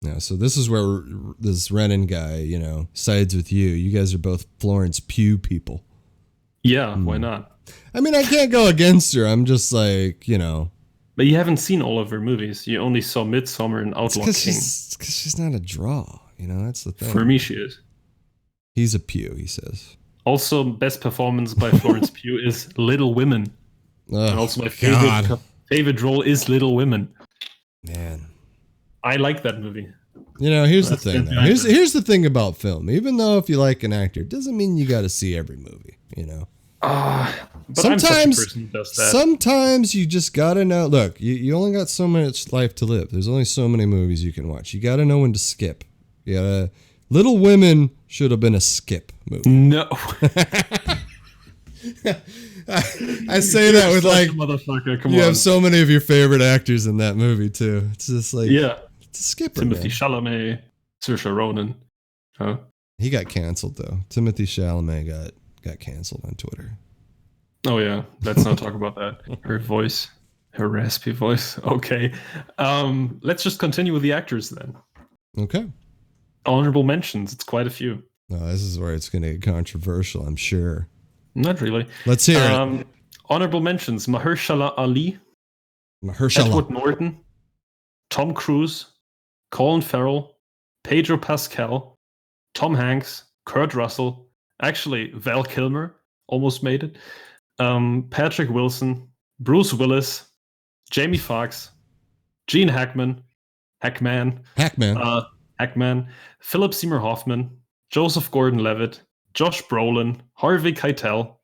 Speaker 1: Yeah. So this is where this Renan guy, sides with you. You guys are both Florence Pugh people.
Speaker 2: Yeah. Why not?
Speaker 1: I mean, I can't go against her. I'm just like,
Speaker 2: But you haven't seen all of her movies. You only saw Midsommar and Outlaw King.
Speaker 1: Because she's not a draw. That's the thing.
Speaker 2: For me, she is.
Speaker 1: He's a Pugh, he says.
Speaker 2: Also, best performance by Florence Pugh is Little Women. And also my favorite role is Little Women.
Speaker 1: Man.
Speaker 2: I like that movie.
Speaker 1: You know, here's the
Speaker 2: That's
Speaker 1: thing. Though.
Speaker 2: behind it.
Speaker 1: Here's the thing about film. Even though if you like an actor, it doesn't mean you got to see every movie. You know.
Speaker 2: But I'm such a person who does that.
Speaker 1: Sometimes you just gotta know. Look, you only got so much life to live. There's only so many movies you can watch. You gotta know when to skip. You gotta. Little Women should have been a skip movie.
Speaker 2: No.
Speaker 1: I say that with like,
Speaker 2: motherfucker. Come
Speaker 1: you
Speaker 2: on.
Speaker 1: have so many of your favorite actors in that movie too. It's just like,
Speaker 2: yeah,
Speaker 1: it's a skipper.
Speaker 2: Timothy
Speaker 1: Man.
Speaker 2: Chalamet, Saoirse Ronan. Huh?
Speaker 1: He got canceled though. Timothy Chalamet got canceled on Twitter.
Speaker 2: Oh yeah, let's not talk about that. Her voice, her raspy voice. Okay, let's just continue with the actors then.
Speaker 1: Okay.
Speaker 2: Honorable mentions. It's quite a few.
Speaker 1: No, this is where it's going to get controversial, I'm sure.
Speaker 2: Not really.
Speaker 1: Let's hear it.
Speaker 2: Honorable mentions: Mahershala Ali, Edward Norton, Tom Cruise, Colin Farrell, Pedro Pascal, Tom Hanks, Kurt Russell. Actually, Val Kilmer almost made it. Patrick Wilson, Bruce Willis, Jamie Foxx, Gene Hackman, Philip Seymour Hoffman, Joseph Gordon-Levitt, Josh Brolin, Harvey Keitel,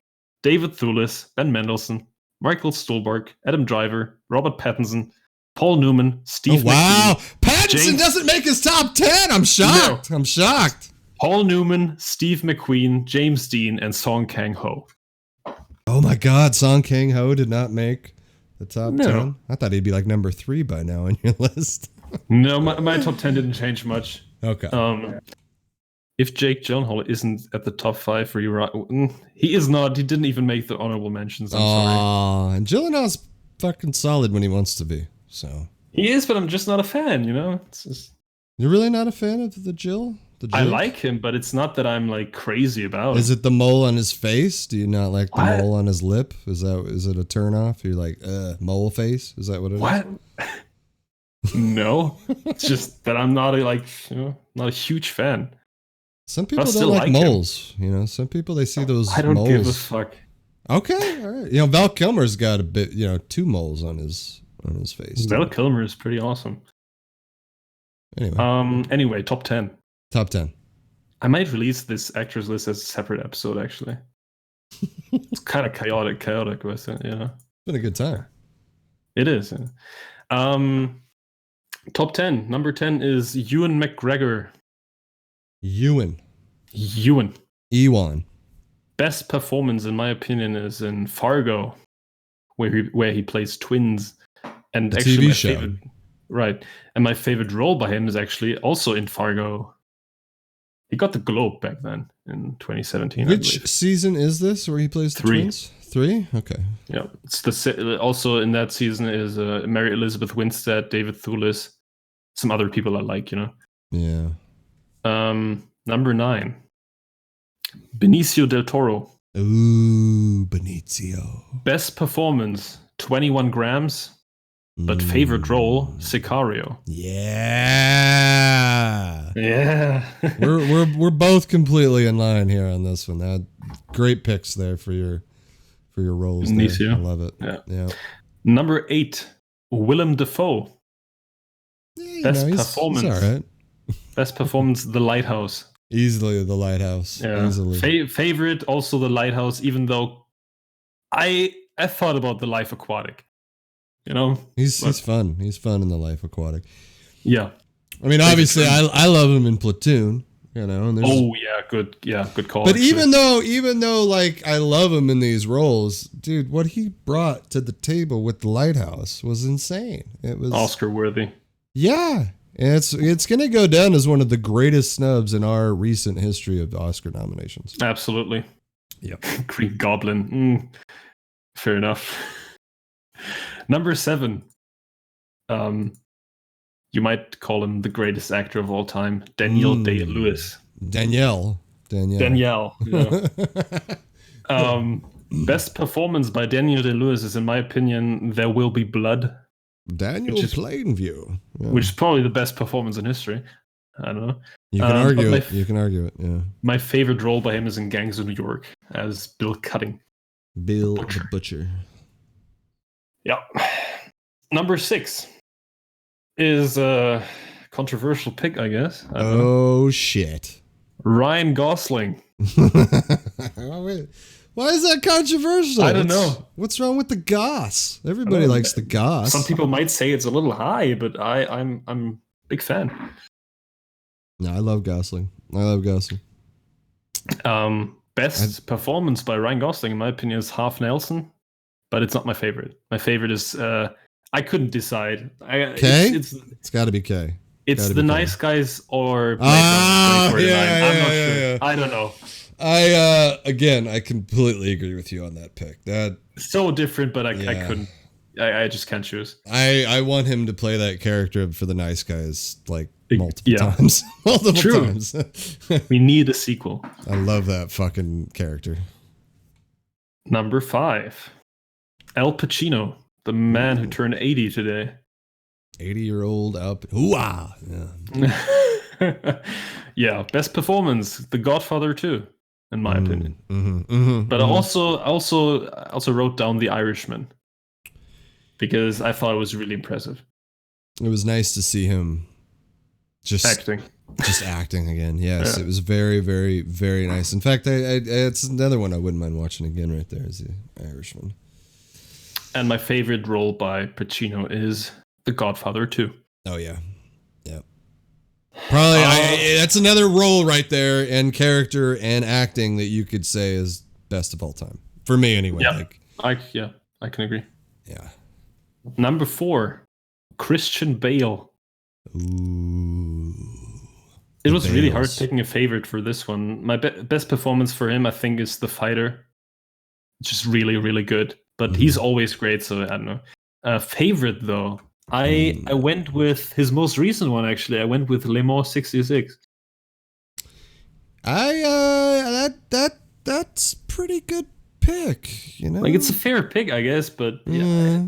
Speaker 2: David Thewlis, Ben Mendelsohn, Michael Stuhlbarg, Adam Driver, Robert Pattinson, Paul Newman, Steve McQueen.
Speaker 1: Wow, Pattinson doesn't make his top 10. I'm shocked. No. I'm shocked.
Speaker 2: Paul Newman, Steve McQueen, James Dean, and Song Kang-ho.
Speaker 1: Oh my God, Song Kang-ho did not make the top 10? I thought he'd be like number 3 by now on your list.
Speaker 2: No, my top 10 didn't change much.
Speaker 1: Okay.
Speaker 2: If Jake Gyllenhaal isn't at the top 5 for you, he is not. He didn't even make the honorable mentions. I'm sorry.
Speaker 1: And Gyllenhaal's fucking solid when he wants to be. So
Speaker 2: he is, but I'm just not a fan. You know, it's just...
Speaker 1: You're really not a fan of the Jill?
Speaker 2: I like him, but it's not that I'm like crazy about.
Speaker 1: Is it the mole on his face? Do you not like the mole on his lip? Is it a turnoff? You're like, mole face? Is that what it is?
Speaker 2: What? No, it's just that I'm not not a huge fan.
Speaker 1: Some people don't like moles. You know, some people they see those.
Speaker 2: I don't
Speaker 1: moles.
Speaker 2: give a fuck.
Speaker 1: Okay, all right. You know, Val Kilmer's got a bit. 2 moles on his face.
Speaker 2: Val Kilmer is pretty awesome.
Speaker 1: Anyway.
Speaker 2: Anyway, top 10.
Speaker 1: Top 10.
Speaker 2: I might release this actors list as a separate episode. Actually, it's kind of chaotic, but you know,
Speaker 1: it's been a good time.
Speaker 2: It is. Top 10. Number 10 is Ewan McGregor.
Speaker 1: Ewan.
Speaker 2: Best performance, in my opinion, is in Fargo, where he plays twins, and
Speaker 1: the
Speaker 2: actually
Speaker 1: TV show.
Speaker 2: Right, and my favorite role by him is actually also in Fargo. He got the Globe back then in 2017.
Speaker 1: Which season is this where he plays the twins? 3? Okay.
Speaker 2: Yeah, it's also in that season is Mary Elizabeth Winstead, David Thewlis, some other people I like, you know.
Speaker 1: Yeah.
Speaker 2: Number 9, Benicio del Toro.
Speaker 1: Ooh, Benicio.
Speaker 2: Best performance, 21 Grams, but favorite role, Sicario.
Speaker 1: Yeah.
Speaker 2: Yeah.
Speaker 1: we're both completely in line here on this one. Great picks there for your roles. Benicio. There. I love it.
Speaker 2: Yeah. Number 8, Willem Dafoe.
Speaker 1: Yeah, best performance. He's all right.
Speaker 2: Best performance, The Lighthouse.
Speaker 1: Easily The Lighthouse.
Speaker 2: Yeah.
Speaker 1: Easily.
Speaker 2: Favorite, also The Lighthouse, even though I thought about The Life Aquatic. You know?
Speaker 1: He's fun. He's fun in The Life Aquatic.
Speaker 2: Yeah.
Speaker 1: I mean, obviously, I love him in Platoon. You know, and
Speaker 2: good call.
Speaker 1: But actually. even though, like, I love him in these roles, dude, what he brought to the table with The Lighthouse was insane. It was
Speaker 2: Oscar worthy.
Speaker 1: Yeah, it's gonna go down as one of the greatest snubs in our recent history of Oscar nominations.
Speaker 2: Absolutely.
Speaker 1: Yep.
Speaker 2: Green Goblin. Fair enough. Number 7. You might call him the greatest actor of all time, Daniel Day-Lewis.
Speaker 1: Danielle.
Speaker 2: Yeah. Best performance by Daniel Day-Lewis is, in my opinion, There Will Be Blood.
Speaker 1: Daniel Plainview. Yeah.
Speaker 2: Which is probably the best performance in history. I don't know.
Speaker 1: You can argue it. You can argue it, yeah.
Speaker 2: My favorite role by him is in Gangs of New York as Bill Cutting.
Speaker 1: Bill the Butcher.
Speaker 2: Yeah. Number 6 is controversial pick, I guess. I don't know.
Speaker 1: Oh shit.
Speaker 2: Ryan Gosling.
Speaker 1: Why is that controversial?
Speaker 2: I don't know.
Speaker 1: What's wrong with the goss? Everybody likes the goss.
Speaker 2: Some people might say it's a little high, but I'm a big fan.
Speaker 1: No, I love Gosling.
Speaker 2: Best performance by Ryan Gosling, in my opinion, is Half Nelson, but it's not my favorite. My favorite is I couldn't decide.
Speaker 1: K? It's got to be K.
Speaker 2: It's The Nice Guys or
Speaker 1: Blade Runner 2049.
Speaker 2: I'm not sure. I don't know.
Speaker 1: I completely agree with you on that pick. That
Speaker 2: so different, but I couldn't. I just can't choose.
Speaker 1: I want him to play that character for The Nice Guys like multiple times. Times.
Speaker 2: We need a sequel.
Speaker 1: I love that fucking character.
Speaker 2: Number 5. Al Pacino, the man who turned 80 today.
Speaker 1: 80-year-old Al Pacino. Yeah.
Speaker 2: Yeah, best performance, The Godfather 2, in my opinion. But I also wrote down The Irishman because I thought it was really impressive.
Speaker 1: It was nice to see him just acting again. Yes, It was very, very, very nice. In fact, it's another one I wouldn't mind watching again. Right there is The Irishman.
Speaker 2: And my favorite role by Pacino is The Godfather 2.
Speaker 1: Oh yeah. Probably that's another role right there, and character and acting that you could say is best of all time for me anyway.
Speaker 2: Yeah, I can agree.
Speaker 1: Yeah.
Speaker 2: Number 4, Christian Bale.
Speaker 1: Ooh.
Speaker 2: It was really hard picking a favorite for this one. My best performance for him, I think, is The Fighter. Just really, really good. But he's always great, so I don't know. Favorite though. I went with his most recent one, actually. I went with Le Mans 66.
Speaker 1: That's pretty good pick, you know?
Speaker 2: Like, it's a fair pick, I guess, but yeah,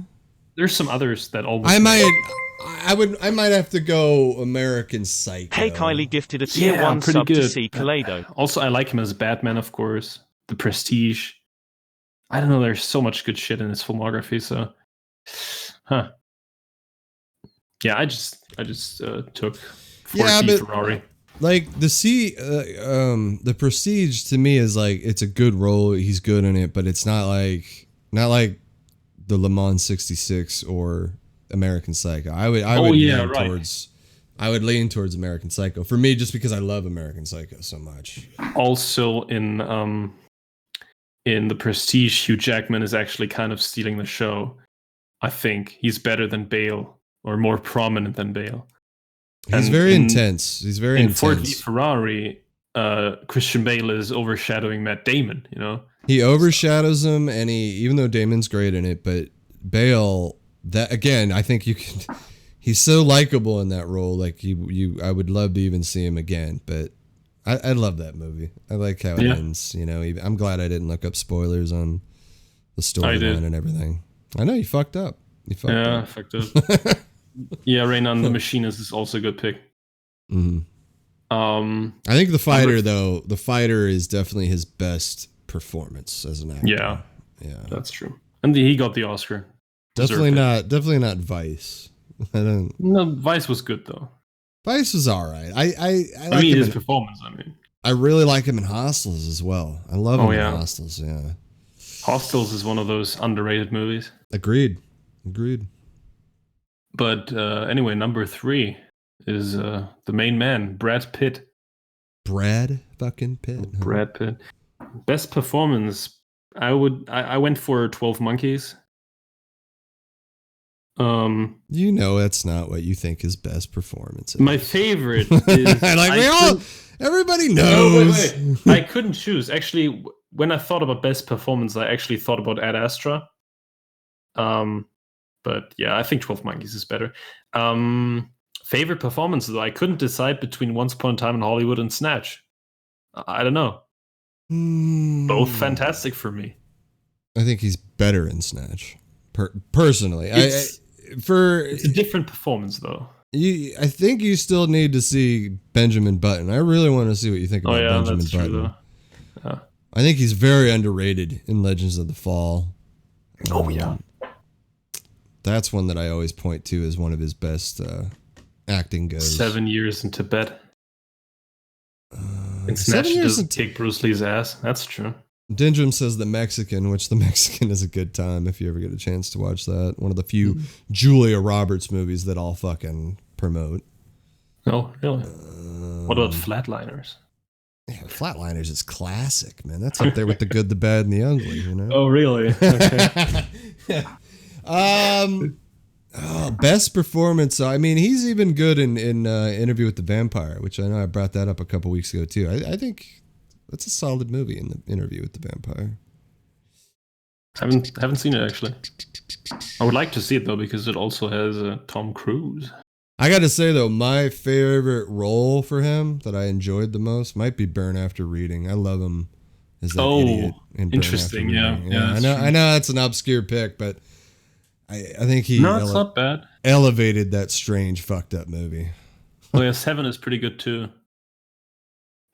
Speaker 2: there's some others that almost...
Speaker 1: I might have to go American Psycho.
Speaker 3: Hey, Kylie gifted a tier 1 sub to see Kaleido.
Speaker 2: Also, I like him as Batman, of course. The Prestige. I don't know, there's so much good shit in his filmography, so... Yeah, I just took 4D Ferrari.
Speaker 1: Like the Prestige to me is like, it's a good role. He's good in it, but it's not like the Le Mans 66 or American Psycho. I would lean towards American Psycho for me, just because I love American Psycho so much.
Speaker 2: Also in the Prestige, Hugh Jackman is actually kind of stealing the show. I think he's better than Bale, or more prominent than Bale.
Speaker 1: He's very intense. He's very intense.
Speaker 2: In Ford v Ferrari, Christian Bale is overshadowing Matt Damon, you know?
Speaker 1: He overshadows him, and even though Damon's great in it, but Bale, that again, I think he's so likable in that role. Like I would love to even see him again, but I love that movie. I like how it ends, you know? I'm glad I didn't look up spoilers on the storyline and everything. I know you fucked up.
Speaker 2: I fucked up. Yeah, Rain on the Machinist is also a good pick.
Speaker 1: Mm-hmm. I think The Fighter is definitely his best performance as an actor.
Speaker 2: Yeah, that's true. And he got the Oscar.
Speaker 1: Definitely not Vice.
Speaker 2: No, Vice was good though.
Speaker 1: Vice was all right. I like
Speaker 2: his performance.
Speaker 1: I really like him in Hostels as well. I love him in Hostels. Yeah,
Speaker 2: Hostels is one of those underrated movies.
Speaker 1: Agreed.
Speaker 2: But anyway, number 3 is the main man, Brad Pitt.
Speaker 1: Brad fucking Pitt. Huh?
Speaker 2: Brad Pitt. Best performance. I went for 12 Monkeys.
Speaker 1: You know that's not what you think is best performance.
Speaker 2: My favorite is
Speaker 1: everybody knows.
Speaker 2: No, wait. I couldn't choose. Actually, when I thought about best performance, I actually thought about Ad Astra. But yeah, I think 12 Monkeys is better. Favorite performance, though, I couldn't decide between Once Upon a Time in Hollywood and Snatch. I don't know. Both fantastic for me.
Speaker 1: I think he's better in Snatch. Personally,
Speaker 2: it's a different performance, though.
Speaker 1: I think you still need to see Benjamin Button. I really want to see what you think about Benjamin Button. True, though. I think he's very underrated in Legends of the Fall.
Speaker 2: Oh yeah.
Speaker 1: That's one that I always point to as one of his best acting goes.
Speaker 2: 7 years in Tibet. And
Speaker 1: 7
Speaker 2: Snatch
Speaker 1: years
Speaker 2: doesn't kick Bruce Lee's ass. That's true.
Speaker 1: Dindrum says The Mexican, which The Mexican is a good time if you ever get a chance to watch that. One of the few Julia Roberts movies that I'll fucking promote.
Speaker 2: Oh, really? What about Flatliners?
Speaker 1: Yeah, Flatliners is classic, man. That's up there with The Good, the Bad, and the Ugly, you know?
Speaker 2: Oh, really?
Speaker 1: Okay. Best performance. I mean, he's even good in Interview with the Vampire, which I know I brought that up a couple weeks ago, too. I think that's a solid movie in the Interview with the Vampire.
Speaker 2: Haven't seen it, actually. I would like to see it, though, because it also has Tom Cruise.
Speaker 1: I got to say, though, my favorite role for him that I enjoyed the most might be Burn After Reading. I love him as that idiot in Burn
Speaker 2: interesting,
Speaker 1: After Reading.
Speaker 2: Yeah,
Speaker 1: I know that's an obscure pick, but I think he
Speaker 2: it's not bad.
Speaker 1: Elevated that strange, fucked up movie.
Speaker 2: Oh yeah, 7 is pretty good too.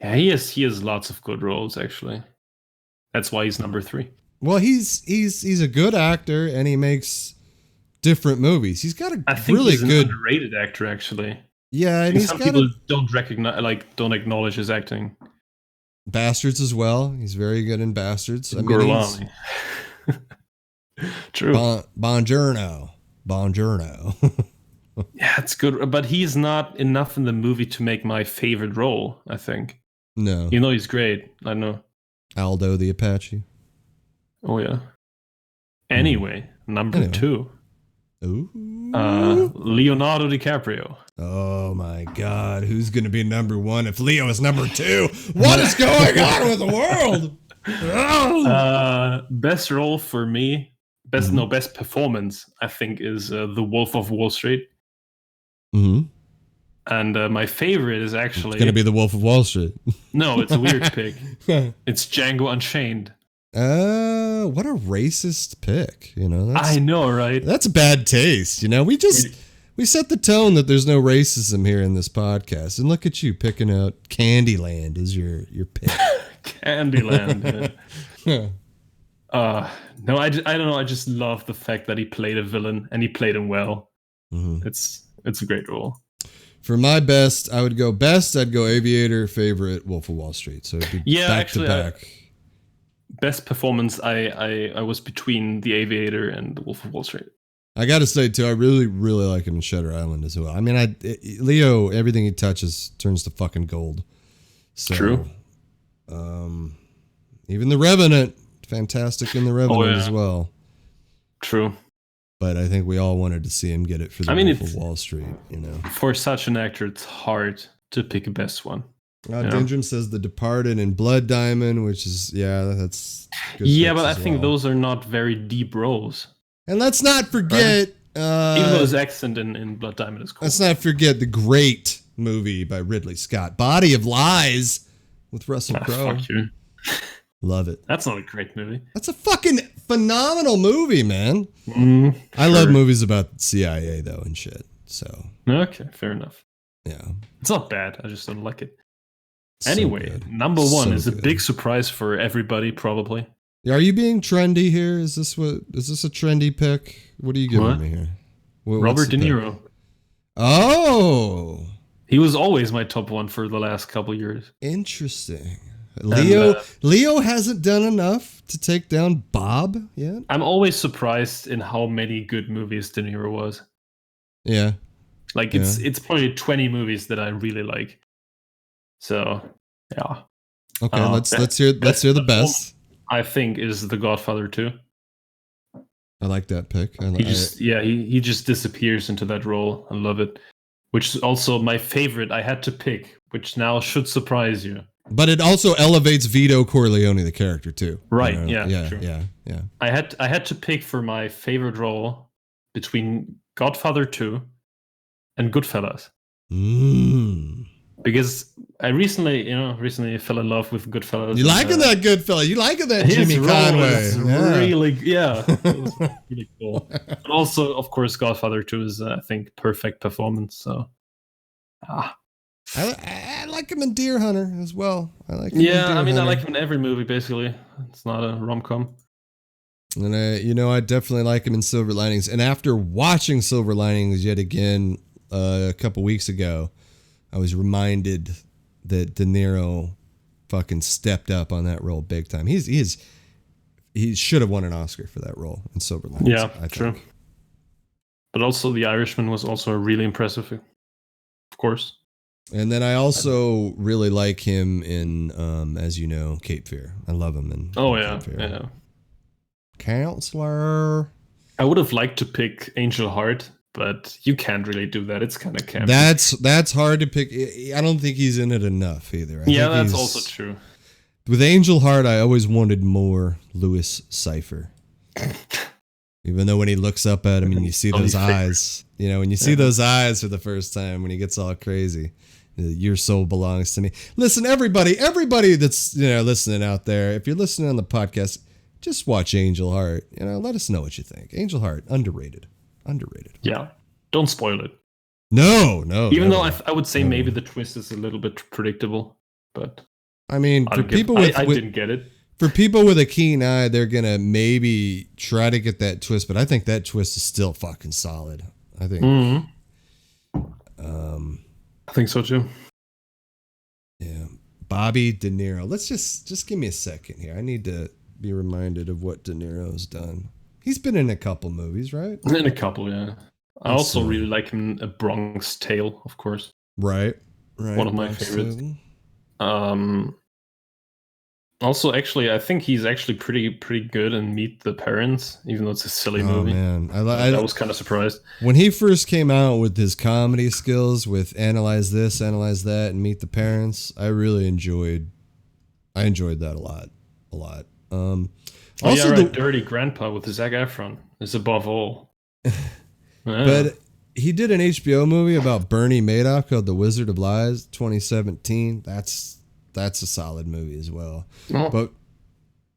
Speaker 2: Yeah, he has lots of good roles actually. That's why he's number 3.
Speaker 1: Well, he's a good actor and he makes different movies. He's got
Speaker 2: I think
Speaker 1: really
Speaker 2: he's an
Speaker 1: good
Speaker 2: underrated actor actually.
Speaker 1: Yeah, and
Speaker 2: some people don't recognize, don't acknowledge his acting.
Speaker 1: Bastards as well. He's very good in Bastards. I mean,
Speaker 2: Gorlami. True.
Speaker 1: Buongiorno.
Speaker 2: Yeah, it's good, but he's not enough in the movie to make my favorite role, I think.
Speaker 1: No.
Speaker 2: You know he's great. I know.
Speaker 1: Aldo the Apache.
Speaker 2: Oh, yeah. Anyway, number 2.
Speaker 1: Ooh.
Speaker 2: Leonardo DiCaprio.
Speaker 1: Oh, my God. Who's going to be number 1 if Leo is number 2? What is going on with the world?
Speaker 2: Best role for me, best performance, I think, is The Wolf of Wall Street.
Speaker 1: Mm-hmm.
Speaker 2: And my favorite is actually...
Speaker 1: It's going to be The Wolf of Wall Street.
Speaker 2: No, it's a weird pick. It's Django Unchained.
Speaker 1: What a racist pick. You know,
Speaker 2: I know, right?
Speaker 1: That's bad taste. You know, we set the tone that there's no racism here in this podcast. And look at you picking out Candyland as your pick.
Speaker 2: Candyland. Yeah. No, I don't know. I just love the fact that he played a villain and he played him well.
Speaker 1: Mm-hmm.
Speaker 2: It's a great role.
Speaker 1: For my best, I'd go Aviator, favorite, Wolf of Wall Street. So it'd be back to back.
Speaker 2: Best performance, I was between The Aviator and The Wolf of Wall Street.
Speaker 1: I got to say, too, I really, really like him in Shutter Island as well. I mean, Leo, everything he touches turns to fucking gold. So,
Speaker 2: true.
Speaker 1: Even The Revenant, fantastic in The Revenant as well.
Speaker 2: True.
Speaker 1: But I think we all wanted to see him get it for the Wolf of Wall Street, you know.
Speaker 2: For such an actor, it's hard to pick a best one.
Speaker 1: Dendron says The Departed and Blood Diamond, which is, that's good.
Speaker 2: Yeah, but I think those are not very deep roles.
Speaker 1: And let's not forget...
Speaker 2: Right? Even though his accent in Blood Diamond is cool.
Speaker 1: Let's not forget the great movie by Ridley Scott, Body of Lies, with Russell Crowe.
Speaker 2: Fuck you.
Speaker 1: Love it.
Speaker 2: That's not a great movie.
Speaker 1: That's a fucking phenomenal movie, man. I love movies about the CIA, though, and shit. So
Speaker 2: okay, fair enough.
Speaker 1: Yeah.
Speaker 2: It's not bad. I just don't like it. Anyway, number 1 is a big surprise for everybody, probably.
Speaker 1: Are you being trendy here? Is this a trendy pick? What are you giving me here?
Speaker 2: Robert De Niro.
Speaker 1: Oh.
Speaker 2: He was always my top 1 for the last couple years.
Speaker 1: Interesting. Leo hasn't done enough to take down Bob yet?
Speaker 2: I'm always surprised in how many good movies De Niro was.
Speaker 1: Yeah.
Speaker 2: Like it's probably 20 movies that I really like. So, yeah.
Speaker 1: Okay, let's hear the best.
Speaker 2: I think is The Godfather 2.
Speaker 1: I like that pick.
Speaker 2: He just disappears into that role. I love it. Which is also my favorite. I had to pick, which now should surprise you.
Speaker 1: But it also elevates Vito Corleone, the character, too.
Speaker 2: Right?
Speaker 1: You know?
Speaker 2: Yeah. I had to pick for my favorite role between Godfather 2 and Goodfellas. Because I recently fell in love with Goodfellas.
Speaker 1: You liking that Goodfellas? You liking that Jimmy Conway?
Speaker 2: Really, it was really cool. But also, of course, Godfather 2 is, I think, perfect performance. So,
Speaker 1: I like him in Deer Hunter as well. I like him.
Speaker 2: Yeah, I like him in every movie. Basically, it's not a rom-com.
Speaker 1: And I definitely like him in Silver Linings. And after watching Silver Linings yet again, a couple weeks ago, I was reminded that De Niro fucking stepped up on that role big time. He should have won an Oscar for that role in Silver Linings.
Speaker 2: Yeah,
Speaker 1: I think.
Speaker 2: true. But also, The Irishman was also really impressive, of course.
Speaker 1: And then I also really like him in, as you know, Cape Fear. I love him in Cape Fear.
Speaker 2: Yeah.
Speaker 1: Counselor.
Speaker 2: I would have liked to pick Angel Heart, but you can't really do that. It's kind of campy.
Speaker 1: That's hard to pick. I don't think he's in it enough either.
Speaker 2: Yeah, that's also true.
Speaker 1: With Angel Heart, I always wanted more Louis Cypher. Even though when he looks up at him and you see those eyes, when you see those eyes for the first time, when he gets all crazy, your soul belongs to me. Listen, everybody that's listening out there, if you're listening on the podcast, just watch Angel Heart. Let us know what you think. Angel Heart, underrated.
Speaker 2: Yeah, don't spoil it.
Speaker 1: No.
Speaker 2: Even though I would say maybe the twist is a little bit predictable, but
Speaker 1: I mean, I didn't
Speaker 2: get it.
Speaker 1: For people with a keen eye, they're gonna maybe try to get that twist, but I think that twist is still fucking solid. I think.
Speaker 2: Mm-hmm. I think so too.
Speaker 1: Yeah, Bobby De Niro. Let's just give me a second here. I need to be reminded of what De Niro's done. He's been in a couple movies, right?
Speaker 2: In a couple, yeah. I also really like him in A Bronx Tale, of course.
Speaker 1: Right.
Speaker 2: One of my favorites. Also, actually, I think he's actually pretty good in Meet the Parents, even though it's a silly movie.
Speaker 1: Man,
Speaker 2: I was kind of surprised
Speaker 1: when he first came out with his comedy skills, with Analyze This, Analyze That, and Meet the Parents. I really enjoyed that a lot. Also,
Speaker 2: Dirty Grandpa with Zac Efron is above all.
Speaker 1: But he did an HBO movie about Bernie Madoff called The Wizard of Lies, 2017. That's a solid movie as well. Oh.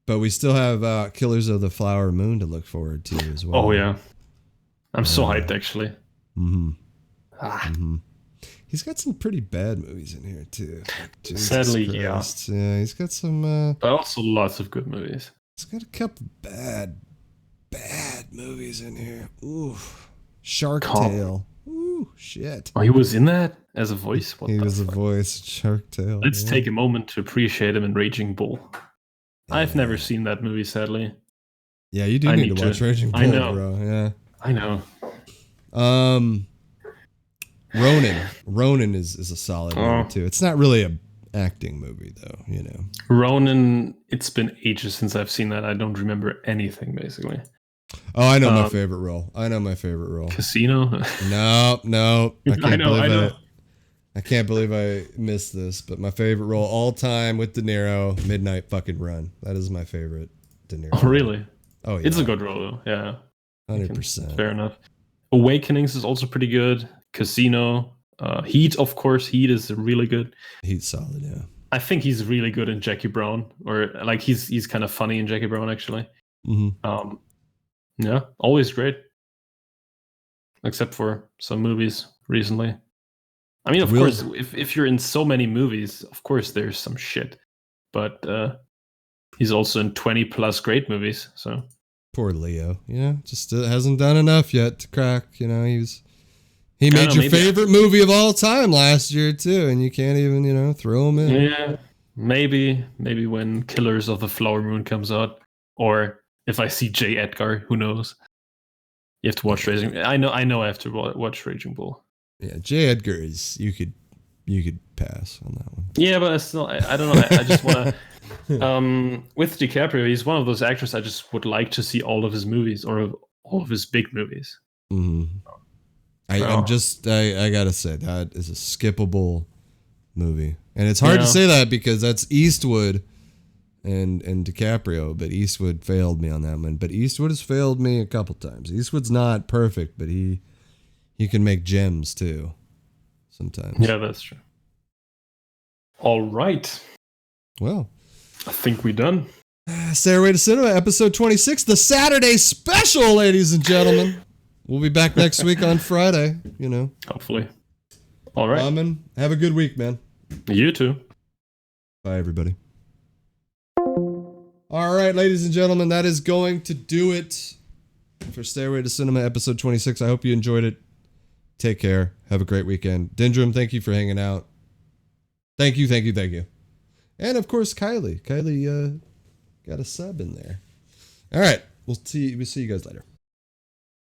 Speaker 1: But we still have Killers of the Flower Moon to look forward to as well.
Speaker 2: Oh yeah, I'm so hyped actually.
Speaker 1: Mm-hmm. Mm-hmm. He's got some pretty bad movies in here too. Jesus
Speaker 2: Sadly,
Speaker 1: Christ. Yeah. He's got some.
Speaker 2: But also lots of good movies.
Speaker 1: He's got a couple bad movies in here. Ooh, Shark Tale. Ooh, shit.
Speaker 2: Oh, he was in that as a voice?
Speaker 1: He was a voice, Shark Tale.
Speaker 2: Let's take a moment to appreciate him in Raging Bull. Yeah. I've never seen that movie, sadly.
Speaker 1: Yeah, you do need to watch Raging Bull, bro. Yeah.
Speaker 2: I know.
Speaker 1: Ronin is a solid movie, too. It's not really a acting movie, though,
Speaker 2: Ronin, it's been ages since I've seen that. I don't remember anything, basically.
Speaker 1: Oh, I know my favorite role.
Speaker 2: Casino?
Speaker 1: No. I can't believe I missed this, but my favorite role all time with De Niro, Midnight Fucking Run. That is my favorite De Niro.
Speaker 2: Oh, really?
Speaker 1: Oh, yeah.
Speaker 2: It's a good role, though. Yeah.
Speaker 1: 100%.
Speaker 2: Fair enough. Awakenings is also pretty good. Casino. Heat, of course. Heat is really good.
Speaker 1: Heat's solid, yeah.
Speaker 2: I think he's really good in Jackie Brown, or like he's kind of funny in Jackie Brown, actually.
Speaker 1: Mm-hmm.
Speaker 2: Yeah, always great. Except for some movies recently. I mean, of course, if you're in so many movies, of course there's some shit. But he's also in 20 plus great movies, so.
Speaker 1: Poor Leo, just hasn't done enough yet to crack. He made your favorite movie of all time last year too, and you can't even throw him in.
Speaker 2: Yeah, maybe when Killers of the Flower Moon comes out, or if I see J. Edgar, who knows? You have to watch Raging. I know. I have to watch Raging Bull.
Speaker 1: Yeah, J. Edgar is you could pass on that one.
Speaker 2: Yeah, but I don't know. I just want to. With DiCaprio, he's one of those actors I just would like to see all of his movies or all of his big movies.
Speaker 1: Mm-hmm. I gotta say that is a skippable movie, and it's hard to say that because that's Eastwood and DiCaprio, but Eastwood failed me on that one. But Eastwood has failed me a couple times. Eastwood's not perfect, but he can make gems too sometimes.
Speaker 2: Yeah, that's true. All right.
Speaker 1: Well,
Speaker 2: I think we're done.
Speaker 1: Stairway to Cinema, episode 26, the Saturday special, ladies and gentlemen. We'll be back next week on Friday,
Speaker 2: Hopefully. All right.
Speaker 1: Ramen, have a good week, man.
Speaker 2: You too.
Speaker 1: Bye, everybody. All right, ladies and gentlemen, that is going to do it for Stairway to Cinema, episode 26. I hope you enjoyed it. Take care. Have a great weekend. Dendrum, thank you for hanging out. Thank you. And of course, Kylie. Kylie got a sub in there. All right. We'll see you guys later.